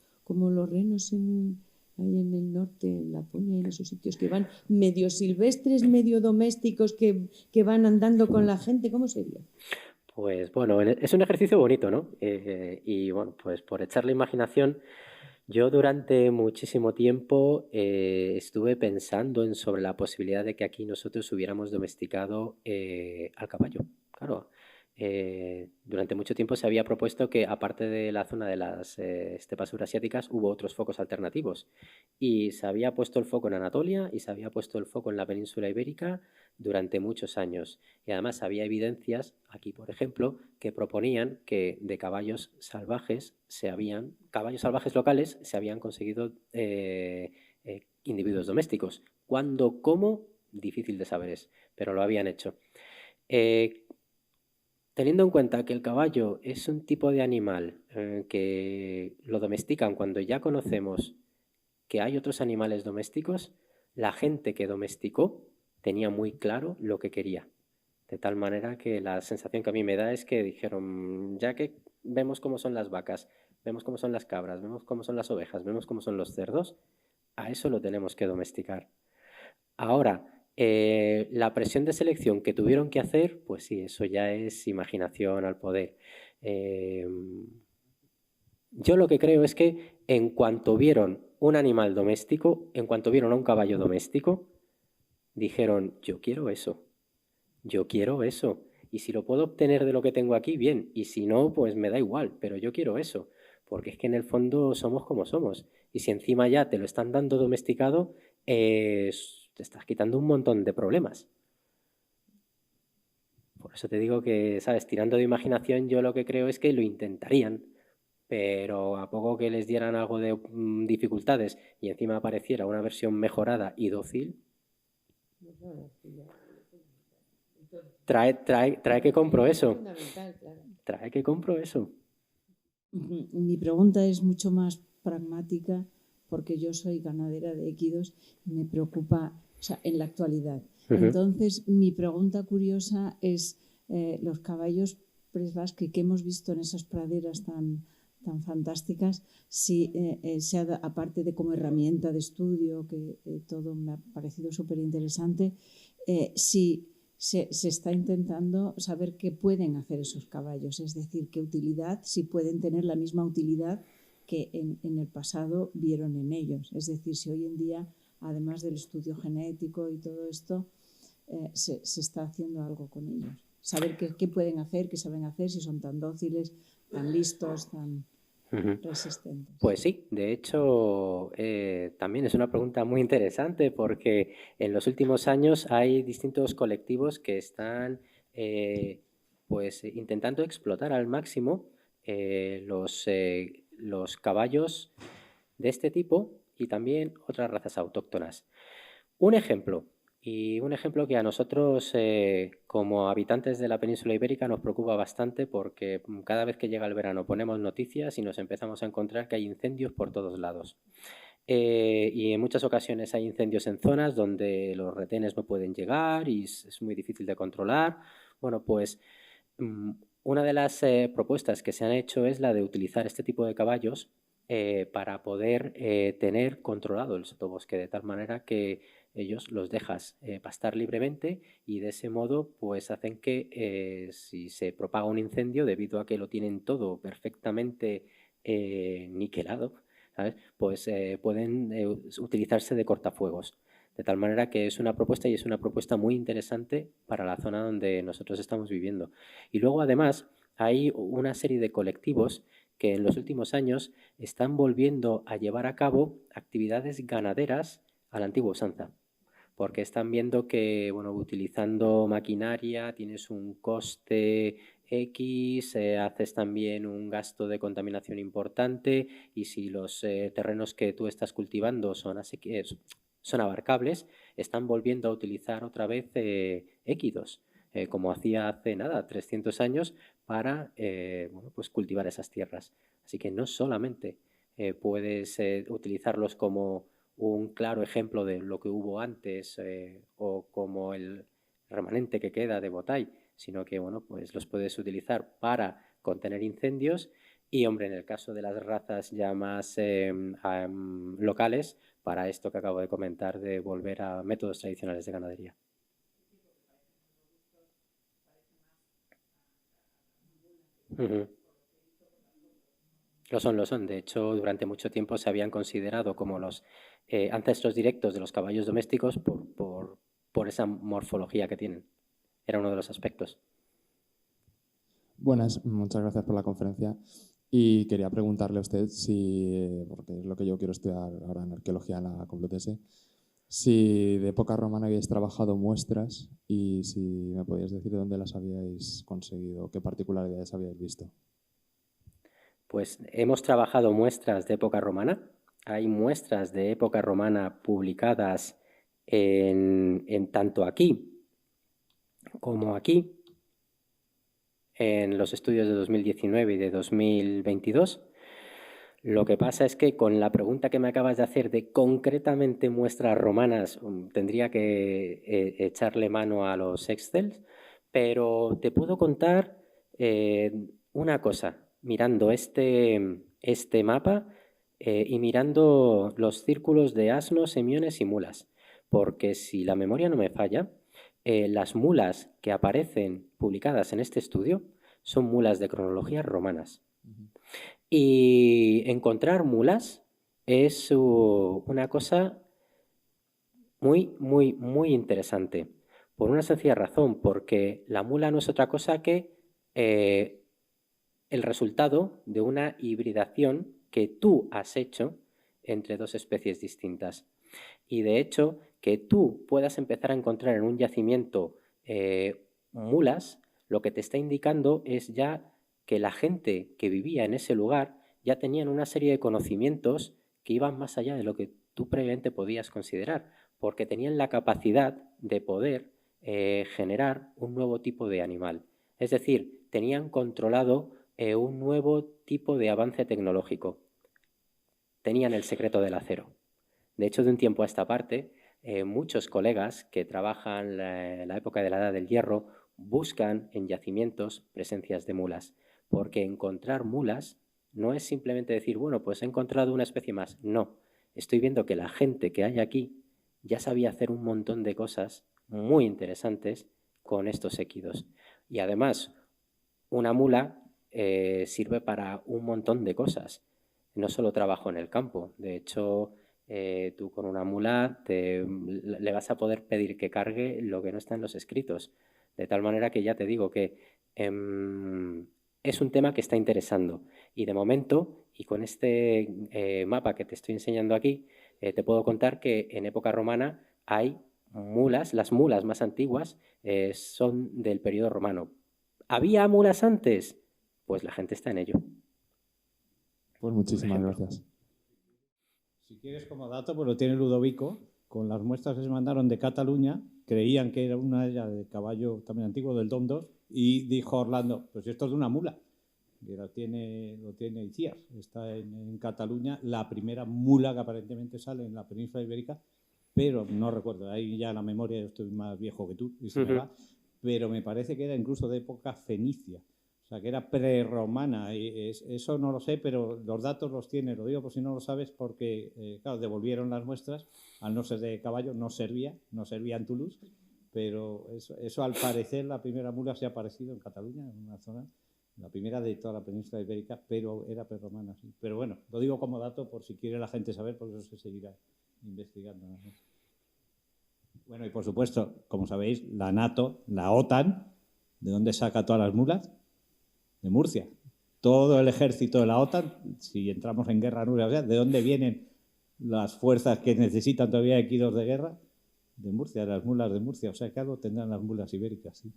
ahí en el norte, en Laponia, en esos sitios que van medio silvestres, medio domésticos, que van andando con la gente? ¿Cómo sería? Pues bueno, es un ejercicio bonito, ¿no? Y bueno, pues por echar la imaginación, yo durante muchísimo tiempo estuve pensando sobre la posibilidad de que aquí nosotros hubiéramos domesticado al caballo. Claro, durante mucho tiempo se había propuesto que aparte de la zona de las estepas eurasiáticas hubo otros focos alternativos y se había puesto el foco en Anatolia y se había puesto el foco en la península ibérica durante muchos años. Y además había evidencias, aquí por ejemplo, que proponían que de caballos salvajes locales se habían conseguido individuos domésticos. ¿Cuándo, cómo? Difícil de saber es, pero lo habían hecho. Teniendo en cuenta que el caballo es un tipo de animal que lo domestican cuando ya conocemos que hay otros animales domésticos, la gente que domesticó tenía muy claro lo que quería. De tal manera que la sensación que a mí me da es que dijeron, ya que vemos cómo son las vacas, vemos cómo son las cabras, vemos cómo son las ovejas, vemos cómo son los cerdos, a eso lo tenemos que domesticar. Ahora, la presión de selección que tuvieron que hacer, pues sí, eso ya es imaginación al poder. Yo lo que creo es que en cuanto vieron un animal doméstico, en cuanto vieron a un caballo doméstico, dijeron, yo quiero eso, yo quiero eso. Y si lo puedo obtener de lo que tengo aquí, bien. Y si no, pues me da igual, pero yo quiero eso. Porque es que en el fondo somos como somos. Y si encima ya te lo están dando domesticado, te estás quitando un montón de problemas. Por eso te digo que, ¿sabes? Tirando de imaginación, yo lo que creo es que lo intentarían, pero a poco que les dieran algo de dificultades y encima apareciera una versión mejorada y dócil, trae que compro eso. Trae que compro eso. Mi pregunta es mucho más pragmática porque yo soy ganadera de equidos y me preocupa, o sea, en la actualidad. Entonces, mi pregunta curiosa es los caballos Przewalski que hemos visto en esas praderas tan fantásticas, si aparte de como herramienta de estudio, que todo me ha parecido súper interesante, si se está intentando saber qué pueden hacer esos caballos, es decir, qué utilidad, si pueden tener la misma utilidad que en el pasado vieron en ellos. Es decir, si hoy en día, además del estudio genético y todo esto, se está haciendo algo con ellos. Saber qué pueden hacer, qué saben hacer, si son tan dóciles, tan listos, tan resistentes. Pues sí, de hecho también es una pregunta muy interesante porque en los últimos años hay distintos colectivos que están pues intentando explotar al máximo los caballos de este tipo y también otras razas autóctonas. Un ejemplo que a nosotros como habitantes de la península ibérica nos preocupa bastante porque cada vez que llega el verano ponemos noticias y nos empezamos a encontrar que hay incendios por todos lados. Y en muchas ocasiones hay incendios en zonas donde los retenes no pueden llegar y es muy difícil de controlar. Bueno, pues una de las propuestas que se han hecho es la de utilizar este tipo de caballos para poder tener controlado el sotobosque de tal manera que ellos los dejas pastar libremente y de ese modo pues hacen que si se propaga un incendio debido a que lo tienen todo perfectamente niquelado, ¿sabes? Pues pueden utilizarse de cortafuegos. De tal manera que es una propuesta y es una propuesta muy interesante para la zona donde nosotros estamos viviendo. Y luego además hay una serie de colectivos que en los últimos años están volviendo a llevar a cabo actividades ganaderas a la antigua usanza, porque están viendo que, bueno, utilizando maquinaria tienes un coste X, haces también un gasto de contaminación importante, y si los terrenos que tú estás cultivando son abarcables, están volviendo a utilizar otra vez équidos, como hacía hace nada, 300 años, para bueno, pues cultivar esas tierras. Así que no solamente puedes utilizarlos como un claro ejemplo de lo que hubo antes o como el remanente que queda de botay, sino que, bueno, pues los puedes utilizar para contener incendios y, hombre, en el caso de las razas ya más locales, para esto que acabo de comentar de volver a métodos tradicionales de ganadería. Lo son. De hecho, durante mucho tiempo se habían considerado como los ancestros directos de los caballos domésticos por esa morfología que tienen. Era uno de los aspectos. Buenas, muchas gracias por la conferencia. Y quería preguntarle a usted si, porque es lo que yo quiero estudiar ahora en arqueología en la Complutense, si de época romana habíais trabajado muestras y si me podíais decir de dónde las habíais conseguido, qué particularidades habíais visto. Pues hemos trabajado muestras de época romana. Hay muestras de época romana publicadas en tanto aquí como aquí, en los estudios de 2019 y de 2022. Lo que pasa es que con la pregunta que me acabas de hacer de concretamente muestras romanas, tendría que echarle mano a los Excel, pero te puedo contar una cosa. Mirando este mapa y mirando los círculos de asnos, semiones y mulas, porque si la memoria no me falla, las mulas que aparecen publicadas en este estudio son mulas de cronologías romanas. Y encontrar mulas es una cosa muy, muy, muy interesante, por una sencilla razón, porque la mula no es otra cosa que el resultado de una hibridación que tú has hecho entre dos especies distintas. Y de hecho, que tú puedas empezar a encontrar en un yacimiento mulas, lo que te está indicando es ya que la gente que vivía en ese lugar ya tenían una serie de conocimientos que iban más allá de lo que tú previamente podías considerar, porque tenían la capacidad de poder generar un nuevo tipo de animal. Es decir, tenían controlado un nuevo tipo de avance tecnológico. Tenían el secreto del acero. De hecho, de un tiempo a esta parte, muchos colegas que trabajan en la época de la Edad del Hierro buscan en yacimientos presencias de mulas, porque encontrar mulas no es simplemente decir, bueno, pues he encontrado una especie más. No, estoy viendo que la gente que hay aquí ya sabía hacer un montón de cosas muy interesantes con estos équidos. Y además, una mula sirve para un montón de cosas. No solo trabajo en el campo. De hecho, tú con una mula le vas a poder pedir que cargue lo que no está en los escritos. De tal manera que ya te digo que es un tema que está interesando. Y de momento, y con este mapa que te estoy enseñando aquí, te puedo contar que en época romana hay mulas. Las mulas más antiguas son del periodo romano. ¿Había mulas antes? Pues la gente está en ello. Pues muchísimas gracias. Si quieres como dato, pues lo tiene Ludovico. Con las muestras que se mandaron de Cataluña, creían que era una de caballo también antiguo, del Dom 2, y dijo Orlando, pues esto es de una mula. Y lo tiene Icías. Está en Cataluña la primera mula que aparentemente sale en la península ibérica, pero no recuerdo, ahí ya la memoria, yo estoy más viejo que tú, y se me va, pero me parece que era incluso de época fenicia. O sea, que era prerromana. Eso no lo sé, pero los datos los tiene. Lo digo por si no lo sabes, porque, claro, devolvieron las muestras. Al no ser de caballo, no servía en Toulouse. Pero eso al parecer, la primera mula se ha aparecido en Cataluña, en una zona, la primera de toda la península ibérica, pero era prerromana. Sí. Pero bueno, lo digo como dato por si quiere la gente saber, porque eso se seguirá investigando, ¿no? Bueno, y por supuesto, como sabéis, la NATO, la OTAN, ¿de dónde saca todas las mulas? De Murcia. todo el ejército de la OTAN, si entramos en guerra nuclear, o sea, ¿de dónde vienen las fuerzas que necesitan todavía equipos de guerra? De Murcia, de las mulas de Murcia. O sea, que algo tendrán las mulas ibéricas. ¿Sí?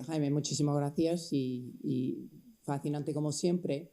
Jaime, muchísimas gracias y fascinante como siempre.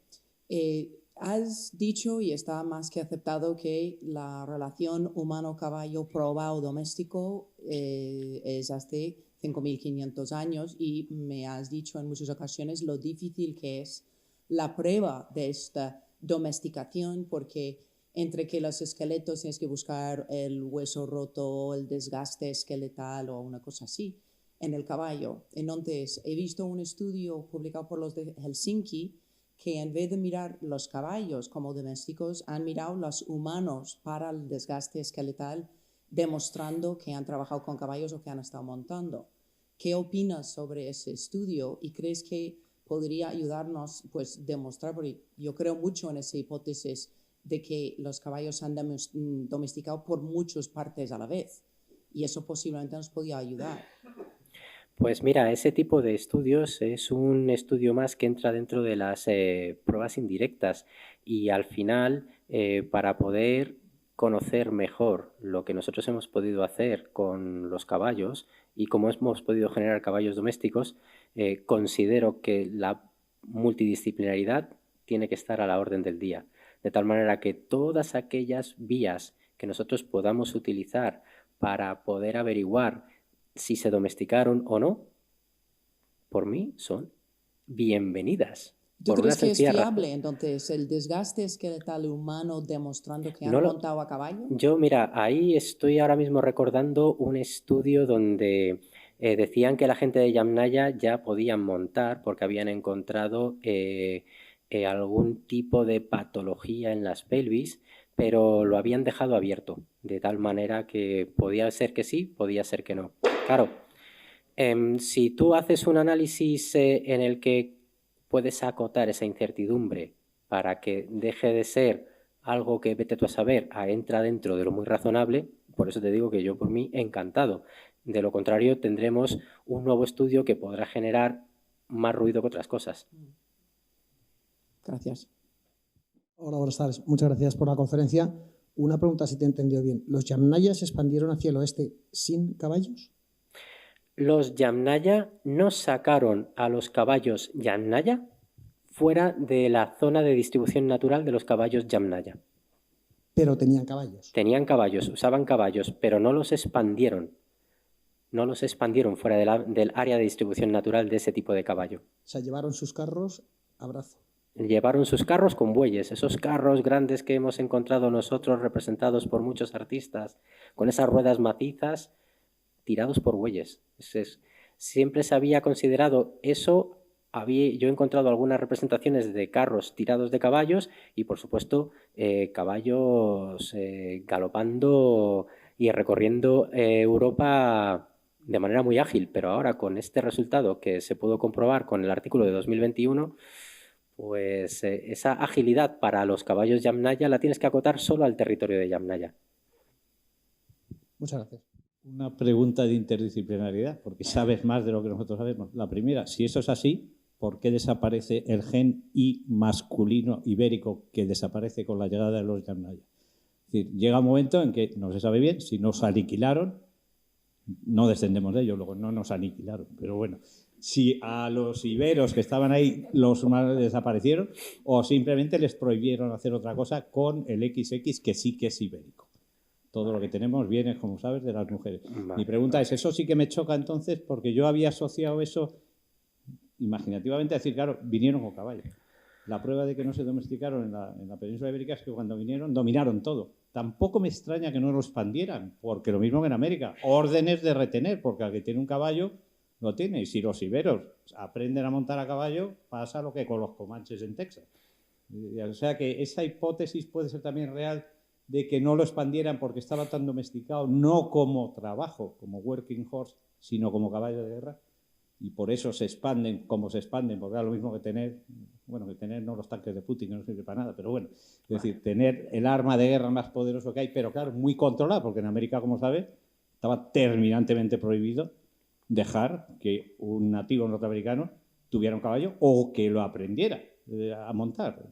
Has dicho y está más que aceptado que la relación humano-caballo probado doméstico es hace 5.500 años y me has dicho en muchas ocasiones lo difícil que es la prueba de esta domesticación porque entre que los esqueletos tienes que buscar el hueso roto, el desgaste esqueletal o una cosa así en el caballo. Entonces, he visto un estudio publicado por los de Helsinki que en vez de mirar los caballos como domésticos, han mirado los humanos para el desgaste esqueletal, demostrando que han trabajado con caballos o que han estado montando. ¿Qué opinas sobre ese estudio y crees que podría ayudarnos pues demostrar, porque yo creo mucho en esa hipótesis de que los caballos se han domesticado por muchas partes a la vez y eso posiblemente nos podría ayudar? Pues mira, ese tipo de estudios es un estudio más que entra dentro de las pruebas indirectas y al final para poder conocer mejor lo que nosotros hemos podido hacer con los caballos y cómo hemos podido generar caballos domésticos, considero que la multidisciplinaridad tiene que estar a la orden del día, de tal manera que todas aquellas vías que nosotros podamos utilizar para poder averiguar si se domesticaron o no, por mí son bienvenidas. ¿Tú crees que es fiable entonces el desgaste esqueletal humano demostrando que han montado a caballo? Yo, mira, ahí estoy ahora mismo recordando un estudio donde decían que la gente de Yamnaya ya podían montar porque habían encontrado algún tipo de patología en las pelvis, pero lo habían dejado abierto, de tal manera que podía ser que sí, podía ser que no. Claro, si tú haces un análisis en el que puedes acotar esa incertidumbre para que deje de ser algo que vete tú a saber, entra dentro de lo muy razonable, por eso te digo que yo por mí encantado. De lo contrario, tendremos un nuevo estudio que podrá generar más ruido que otras cosas. Gracias. Hola, buenas tardes. Muchas gracias por la conferencia. Una pregunta si te he entendido bien. ¿Los Yamnaya se expandieron hacia el oeste sin caballos? Los Yamnaya no sacaron a los caballos Yamnaya fuera de la zona de distribución natural de los caballos Yamnaya. Pero tenían caballos. Tenían caballos, usaban caballos, pero no los expandieron. No los expandieron fuera del área de distribución natural de ese tipo de caballo. O sea, llevaron sus carros a brazo. Llevaron sus carros con bueyes, esos carros grandes que hemos encontrado nosotros representados por muchos artistas, con esas ruedas macizas, tirados por bueyes. Siempre se había considerado eso. Yo he encontrado algunas representaciones de carros tirados de caballos y, por supuesto, caballos galopando y recorriendo Europa de manera muy ágil. Pero ahora, con este resultado que se pudo comprobar con el artículo de 2021, pues esa agilidad para los caballos Yamnaya la tienes que acotar solo al territorio de Yamnaya. Muchas gracias. Una pregunta de interdisciplinaridad, porque sabes más de lo que nosotros sabemos. La primera, si eso es así, ¿por qué desaparece el gen Y masculino ibérico que desaparece con la llegada de los Yamnaya? Es decir, llega un momento en que no se sabe bien si nos aniquilaron, no descendemos de ellos, luego no nos aniquilaron, pero bueno, si a los iberos que estaban ahí los humanos desaparecieron o simplemente les prohibieron hacer otra cosa con el XX que sí que es ibérico. Todo lo que tenemos viene, como sabes, de las mujeres. Vale. Mi pregunta es, eso sí que me choca entonces, porque yo había asociado eso imaginativamente a decir, claro, vinieron con caballos. La prueba de que no se domesticaron en la península ibérica es que cuando vinieron, dominaron todo. Tampoco me extraña que no lo expandieran, porque lo mismo que en América, órdenes de retener, porque al que tiene un caballo lo tiene. Y si los iberos aprenden a montar a caballo, pasa lo que con los comanches en Texas. O sea que esa hipótesis puede ser también real, de que no lo expandieran porque estaba tan domesticado, no como trabajo, como working horse, sino como caballo de guerra, y por eso se expanden como se expanden, porque era lo mismo que tener no los tanques de Putin, que no sirve para nada, pero bueno, es decir, tener el arma de guerra más poderoso que hay, pero claro, muy controlado, porque en América, como sabes, estaba terminantemente prohibido dejar que un nativo norteamericano tuviera un caballo o que lo aprendiera a montar.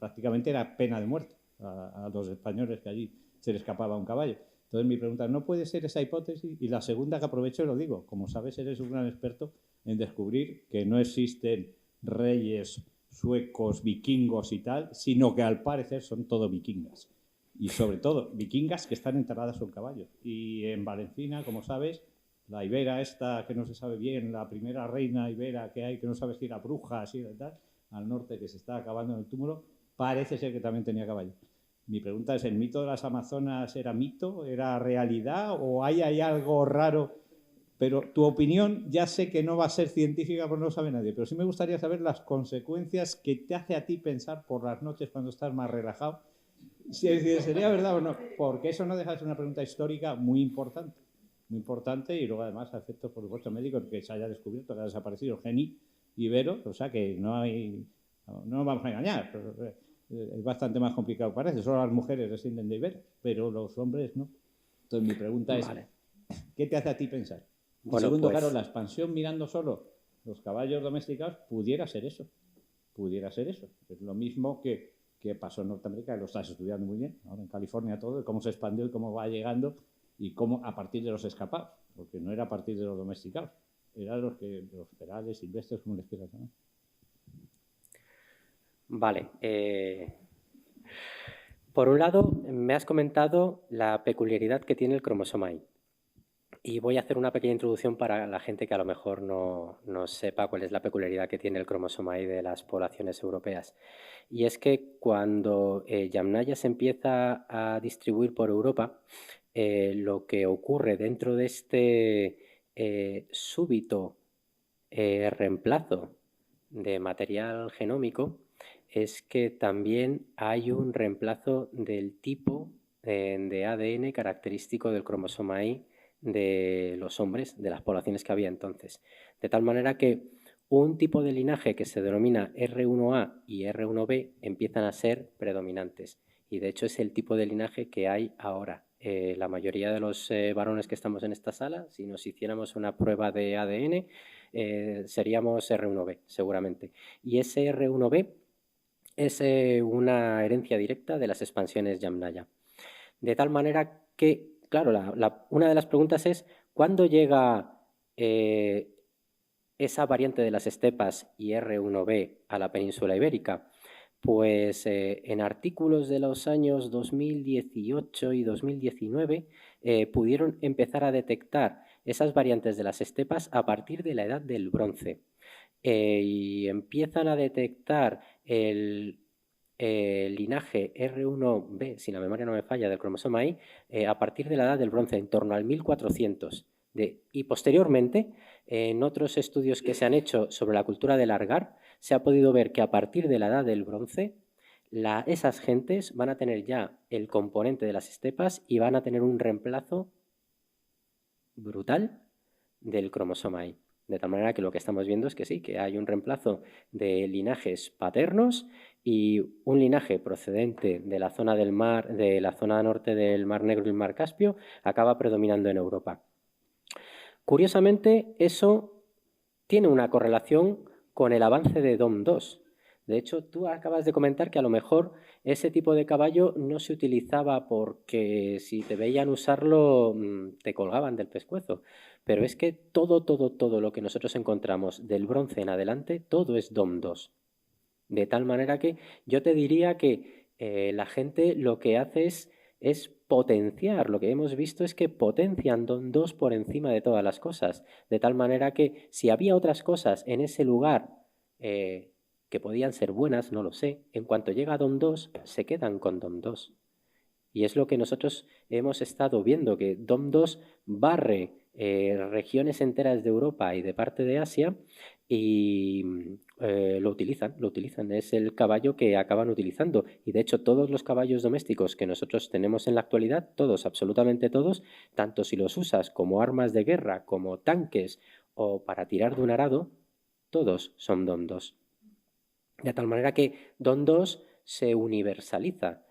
Prácticamente era pena de muerte a los españoles que allí se les escapaba un caballo. Entonces mi pregunta, ¿no puede ser esa hipótesis? Y la segunda que aprovecho y lo digo, como sabes, eres un gran experto en descubrir que no existen reyes suecos, vikingos y tal, sino que al parecer son todo vikingas. Y sobre todo, vikingas que están enterradas con caballos. Y en Valencina, como sabes, la ibera esta que no se sabe bien, la primera reina ibera que hay, que no sabe si era bruja, así y tal, al norte, que se está acabando en el túmulo, parece ser que también tenía caballo. Mi pregunta es, ¿el mito de las Amazonas era mito, era realidad o hay algo raro? Pero tu opinión ya sé que no va a ser científica porque no lo sabe nadie, pero sí me gustaría saber las consecuencias que te hace a ti pensar por las noches cuando estás más relajado, si sería verdad o no, porque eso no deja de ser una pregunta histórica muy importante y luego además a efectos, por supuesto, médicos, que se haya descubierto que ha desaparecido Geni Ibero, o sea que no nos vamos a engañar, pero es bastante más complicado parece, solo las mujeres descienden de Ibero, pero los hombres no. Entonces mi pregunta es, ¿qué te hace a ti pensar? Y segundo, claro, la expansión mirando solo los caballos domesticados pudiera ser eso. Es lo mismo que pasó en Norteamérica, lo estás estudiando muy bien, ahora en California todo, cómo se expandió y cómo va llegando y cómo a partir de los escapados, porque no era a partir de los domesticados, eran los ferales, silvestres, como les quieras llamar. Vale. Por un lado, me has comentado la peculiaridad que tiene el cromosoma Y. Y voy a hacer una pequeña introducción para la gente que a lo mejor no sepa cuál es la peculiaridad que tiene el cromosoma Y de las poblaciones europeas. Y es que cuando Yamnaya se empieza a distribuir por Europa, lo que ocurre dentro de este súbito reemplazo de material genómico es que también hay un reemplazo del tipo de ADN característico del cromosoma Y de los hombres, de las poblaciones que había entonces. De tal manera que un tipo de linaje que se denomina R1A y R1B empiezan a ser predominantes. Y de hecho es el tipo de linaje que hay ahora. La mayoría de los varones que estamos en esta sala, si nos hiciéramos una prueba de ADN, seríamos R1B, seguramente. Y ese R1B es una herencia directa de las expansiones Yamnaya. De tal manera que, claro, una de las preguntas es, ¿cuándo llega esa variante de las estepas y R1B a la península ibérica? Pues en artículos de los años 2018 y 2019 pudieron empezar a detectar esas variantes de las estepas a partir de la edad del bronce. Y empiezan a detectar el linaje R1B, si la memoria no me falla, del cromosoma Y, a partir de la edad del bronce, en torno al 1400. Y posteriormente, en otros estudios que se han hecho sobre la cultura del Argar, se ha podido ver que a partir de la edad del bronce, esas gentes van a tener ya el componente de las estepas y van a tener un reemplazo brutal del cromosoma Y. De tal manera que lo que estamos viendo es que sí, que hay un reemplazo de linajes paternos y un linaje procedente de la zona del mar, de la zona norte del Mar Negro y el Mar Caspio, acaba predominando en Europa. Curiosamente, eso tiene una correlación con el avance de DOM2. De hecho, tú acabas de comentar que a lo mejor ese tipo de caballo no se utilizaba porque si te veían usarlo te colgaban del pescuezo. Pero es que todo lo que nosotros encontramos del bronce en adelante, todo es DOM2. De tal manera que yo te diría que la gente lo que hace es potenciar. Lo que hemos visto es que potencian DOM2 por encima de todas las cosas. De tal manera que si había otras cosas en ese lugar que podían ser buenas, no lo sé, en cuanto llega DOM2, se quedan con DOM2. Y es lo que nosotros hemos estado viendo, que DOM2 barre regiones enteras de Europa y de parte de Asia y lo utilizan. Es el caballo que acaban utilizando. Y de hecho todos los caballos domésticos que nosotros tenemos en la actualidad, todos, absolutamente todos, tanto si los usas como armas de guerra, como tanques o para tirar de un arado, todos son DOM2. De tal manera que DOM2 se universaliza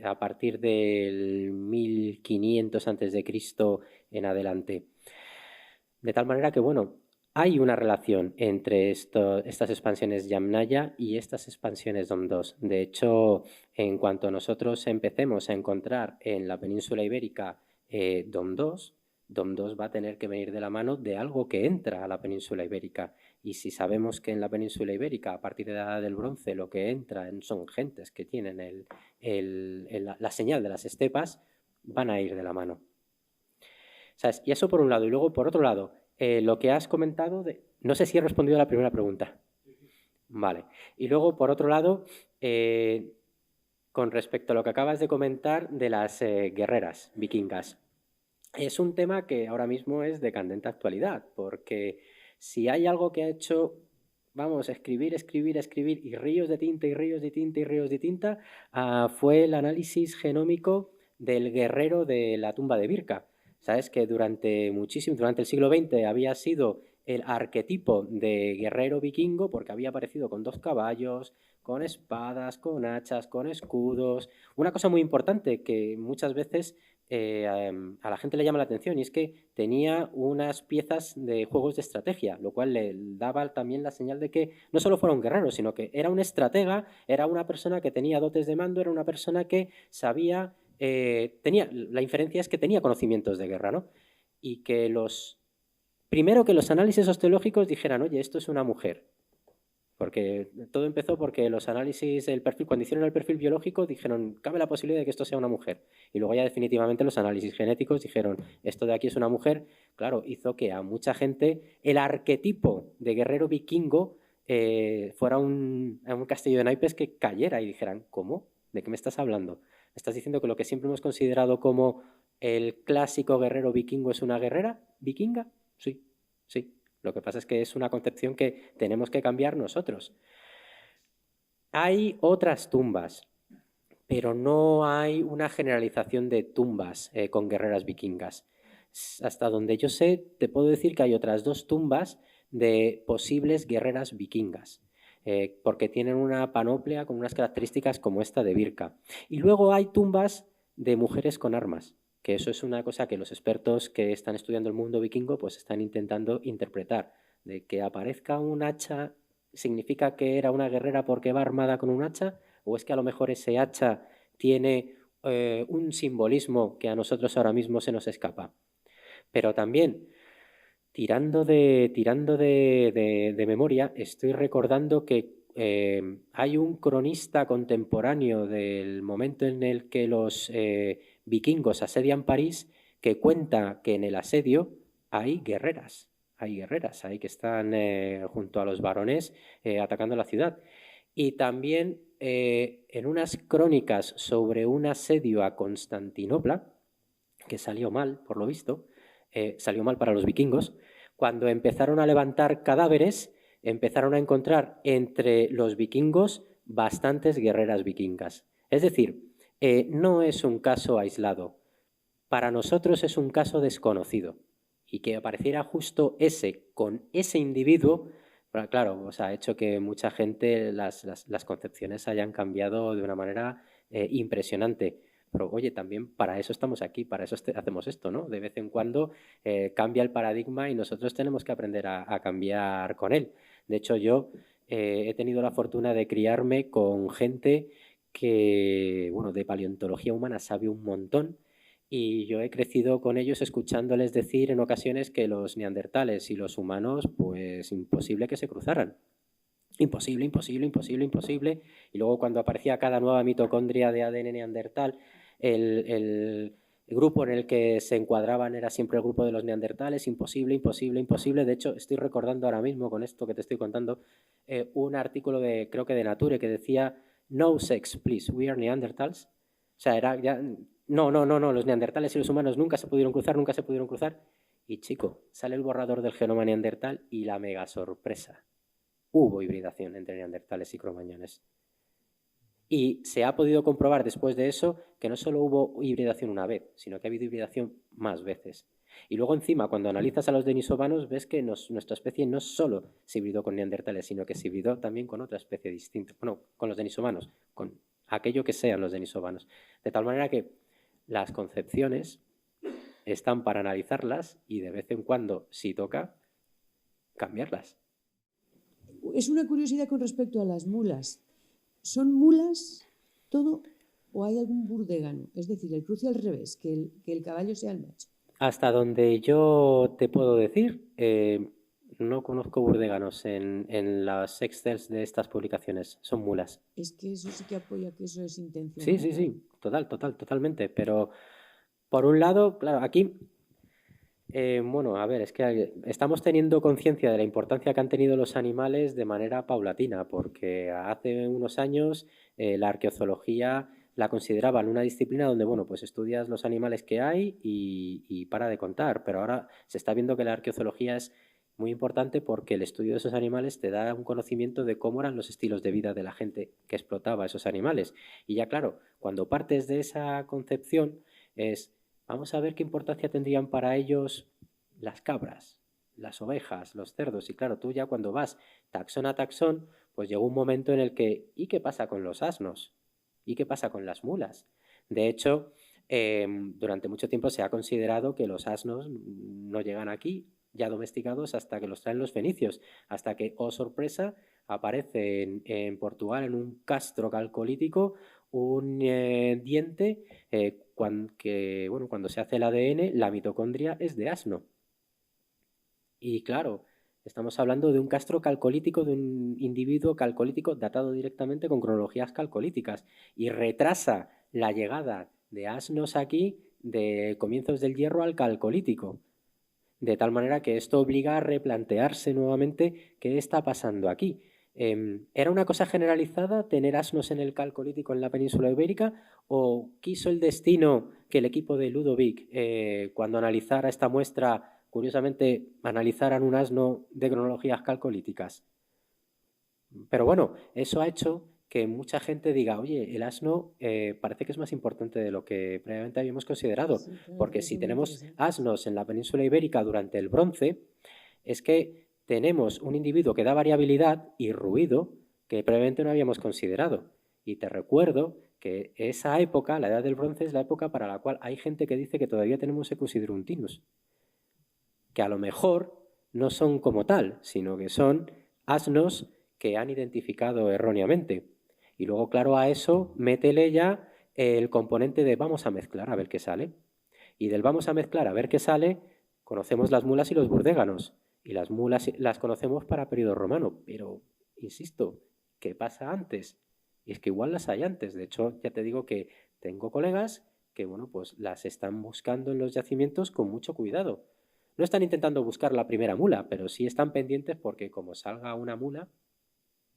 a partir del 1500 a.C. en adelante. De tal manera que, bueno, Hay una relación entre estas expansiones Yamnaya y estas expansiones DOM2. De hecho, en cuanto nosotros empecemos a encontrar en la península ibérica DOM2, DOM2 va a tener que venir de la mano de algo que entra a la península ibérica. Y si sabemos que en la península ibérica, a partir de la Edad del Bronce, lo que entra son gentes que tienen la señal de las estepas, van a ir de la mano. ¿Sabes? Y eso por un lado. Y luego, por otro lado, lo que has comentado, no sé si he respondido a la primera pregunta. Vale. Y luego, por otro lado, con respecto a lo que acabas de comentar de las guerreras vikingas, es un tema que ahora mismo es de candente actualidad, porque si hay algo que ha hecho, vamos, escribir y ríos de tinta y ríos de tinta y ríos de tinta, fue el análisis genómico del guerrero de la tumba de Birka. Sabes que durante el siglo XX había sido el arquetipo de guerrero vikingo porque había aparecido con 2 caballos, con espadas, con hachas, con escudos. Una cosa muy importante que muchas veces a la gente le llama la atención y es que tenía unas piezas de juegos de estrategia, lo cual le daba también la señal de que no solo fuera un guerrero, sino que era un estratega, era una persona que tenía dotes de mando, era una persona que sabía... la inferencia es que tenía conocimientos de guerra, ¿no? Y que primero que los análisis osteológicos dijeran, oye, esto es una mujer. Porque todo empezó porque los análisis del perfil, cuando hicieron el perfil biológico, dijeron, cabe la posibilidad de que esto sea una mujer. Y luego ya definitivamente los análisis genéticos dijeron, esto de aquí es una mujer. Claro, hizo que a mucha gente el arquetipo de guerrero vikingo fuera un castillo de naipes que cayera y dijeran, ¿cómo? ¿De qué me estás hablando? ¿Me estás diciendo que lo que siempre hemos considerado como el clásico guerrero vikingo es una guerrera vikinga? Sí, sí. Lo que pasa es que es una concepción que tenemos que cambiar nosotros. Hay otras tumbas, pero no hay una generalización de tumbas con guerreras vikingas. Hasta donde yo sé, te puedo decir que hay otras 2 tumbas de posibles guerreras vikingas. Porque tienen una panoplia con unas características como esta de Birka. Y luego hay tumbas de mujeres con armas, que eso es una cosa que los expertos que están estudiando el mundo vikingo pues están intentando interpretar. De que aparezca un hacha, ¿significa que era una guerrera porque va armada con un hacha? ¿O es que a lo mejor ese hacha tiene un simbolismo que a nosotros ahora mismo se nos escapa? Pero también... Tirando de memoria, estoy recordando que hay un cronista contemporáneo del momento en el que los vikingos asedian París que cuenta que en el asedio hay guerreras ahí que están junto a los varones atacando la ciudad. Y también en unas crónicas sobre un asedio a Constantinopla, que salió mal, por lo visto, salió mal para los vikingos, cuando empezaron a levantar cadáveres, empezaron a encontrar entre los vikingos bastantes guerreras vikingas. Es decir, no es un caso aislado. Para nosotros es un caso desconocido. Y que apareciera justo ese con ese individuo, claro, o sea, ha hecho que mucha gente las concepciones hayan cambiado de una manera impresionante. Pero oye, también para eso estamos aquí, para eso hacemos esto, ¿no? De vez en cuando cambia el paradigma y nosotros tenemos que aprender a cambiar con él. De hecho, yo he tenido la fortuna de criarme con gente que, bueno, de paleontología humana sabe un montón y yo he crecido con ellos escuchándoles decir en ocasiones que los neandertales y los humanos, pues imposible que se cruzaran. Imposible, imposible, imposible, imposible. Y luego cuando aparecía cada nueva mitocondria de ADN neandertal, el grupo en el que se encuadraban era siempre el grupo de los neandertales, imposible, imposible, imposible. De hecho, estoy recordando ahora mismo con esto que te estoy contando un artículo creo que de Nature que decía no sex, please, we are Neanderthals. O sea, era ya, no, los neandertales y los humanos nunca se pudieron cruzar. Y chico, sale el borrador del genoma neandertal y la mega sorpresa. Hubo hibridación entre neandertales y cromañones. Y se ha podido comprobar después de eso que no solo hubo hibridación una vez, sino que ha habido hibridación más veces. Y luego encima, cuando analizas a los denisovanos, ves que nuestra especie no solo se hibridó con neandertales, sino que se hibridó también con otra especie distinta. Bueno, con los denisovanos, con aquello que sean los denisovanos. De tal manera que las concepciones están para analizarlas y de vez en cuando, si toca, cambiarlas. Es una curiosidad con respecto a las mulas. ¿Son mulas todo o hay algún burdégano? Es decir, el cruce al revés, que el caballo sea el macho. Hasta donde yo te puedo decir, no conozco burdeganos en las excels de estas publicaciones, son mulas. Es que eso sí que apoya que eso es intencional. Sí, sí, sí, totalmente. Pero por un lado, claro, aquí, bueno, a ver, es que estamos teniendo conciencia de la importancia que han tenido los animales de manera paulatina, porque hace unos años la arqueozoología la consideraban una disciplina donde, bueno, pues estudias los animales que hay y para de contar, pero ahora se está viendo que la arqueozoología es muy importante porque el estudio de esos animales te da un conocimiento de cómo eran los estilos de vida de la gente que explotaba esos animales. Y ya claro, cuando partes de esa concepción es, vamos a ver qué importancia tendrían para ellos las cabras, las ovejas, los cerdos. Y claro, tú ya cuando vas taxón a taxón, pues llegó un momento en el que, ¿y qué pasa con los asnos? ¿Y qué pasa con las mulas? De hecho, durante mucho tiempo se ha considerado que los asnos no llegan aquí ya domesticados hasta que los traen los fenicios, hasta que, oh sorpresa, aparece en Portugal, en un castro calcolítico, un diente cuando se hace el ADN, la mitocondria es de asno. Y claro, estamos hablando de un castro calcolítico, de un individuo calcolítico datado directamente con cronologías calcolíticas y retrasa la llegada de asnos aquí de comienzos del hierro al calcolítico. De tal manera que esto obliga a replantearse nuevamente qué está pasando aquí. ¿Era una cosa generalizada tener asnos en el calcolítico en la península ibérica o quiso el destino que el equipo de Ludovic, cuando analizara esta muestra, curiosamente analizaran un asno de cronologías calcolíticas? Pero bueno, eso ha hecho que mucha gente diga, oye, el asno parece que es más importante de lo que previamente habíamos considerado, sí, claro, porque si tenemos asnos en la península ibérica durante el Bronce, es que tenemos un individuo que da variabilidad y ruido que previamente no habíamos considerado. Y te recuerdo que esa época, la edad del Bronce, es la época para la cual hay gente que dice que todavía tenemos Equus que a lo mejor no son como tal, sino que son asnos que han identificado erróneamente. Y luego, claro, a eso métele ya el componente de vamos a mezclar a ver qué sale. Y del vamos a mezclar a ver qué sale, conocemos las mulas y los burdéganos. Y las mulas las conocemos para periodo romano. Pero, insisto, ¿qué pasa antes? Y es que igual las hay antes. De hecho, ya te digo que tengo colegas que, bueno, pues las están buscando en los yacimientos con mucho cuidado. No están intentando buscar la primera mula, pero sí están pendientes porque como salga una mula,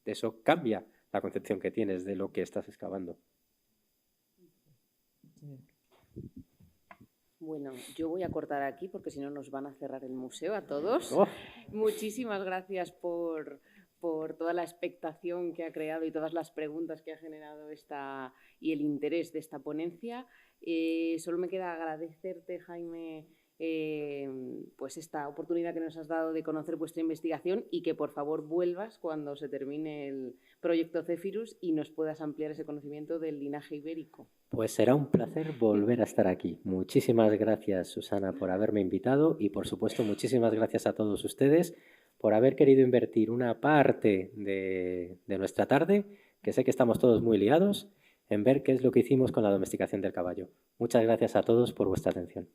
eso cambia la concepción que tienes de lo que estás excavando. Bueno, yo voy a cortar aquí porque si no nos van a cerrar el museo a todos. Oh. Muchísimas gracias por toda la expectación que ha creado y todas las preguntas que ha generado y el interés de esta ponencia. Solo me queda agradecerte, Jaime, pues esta oportunidad que nos has dado de conocer vuestra investigación y que por favor vuelvas cuando se termine el proyecto Zephyrus y nos puedas ampliar ese conocimiento del linaje ibérico. Pues será un placer volver a estar aquí. Muchísimas gracias, Susana, por haberme invitado y por supuesto muchísimas gracias a todos ustedes por haber querido invertir una parte de nuestra tarde, que sé que estamos todos muy liados, en ver qué es lo que hicimos con la domesticación del caballo. Muchas gracias a todos por vuestra atención.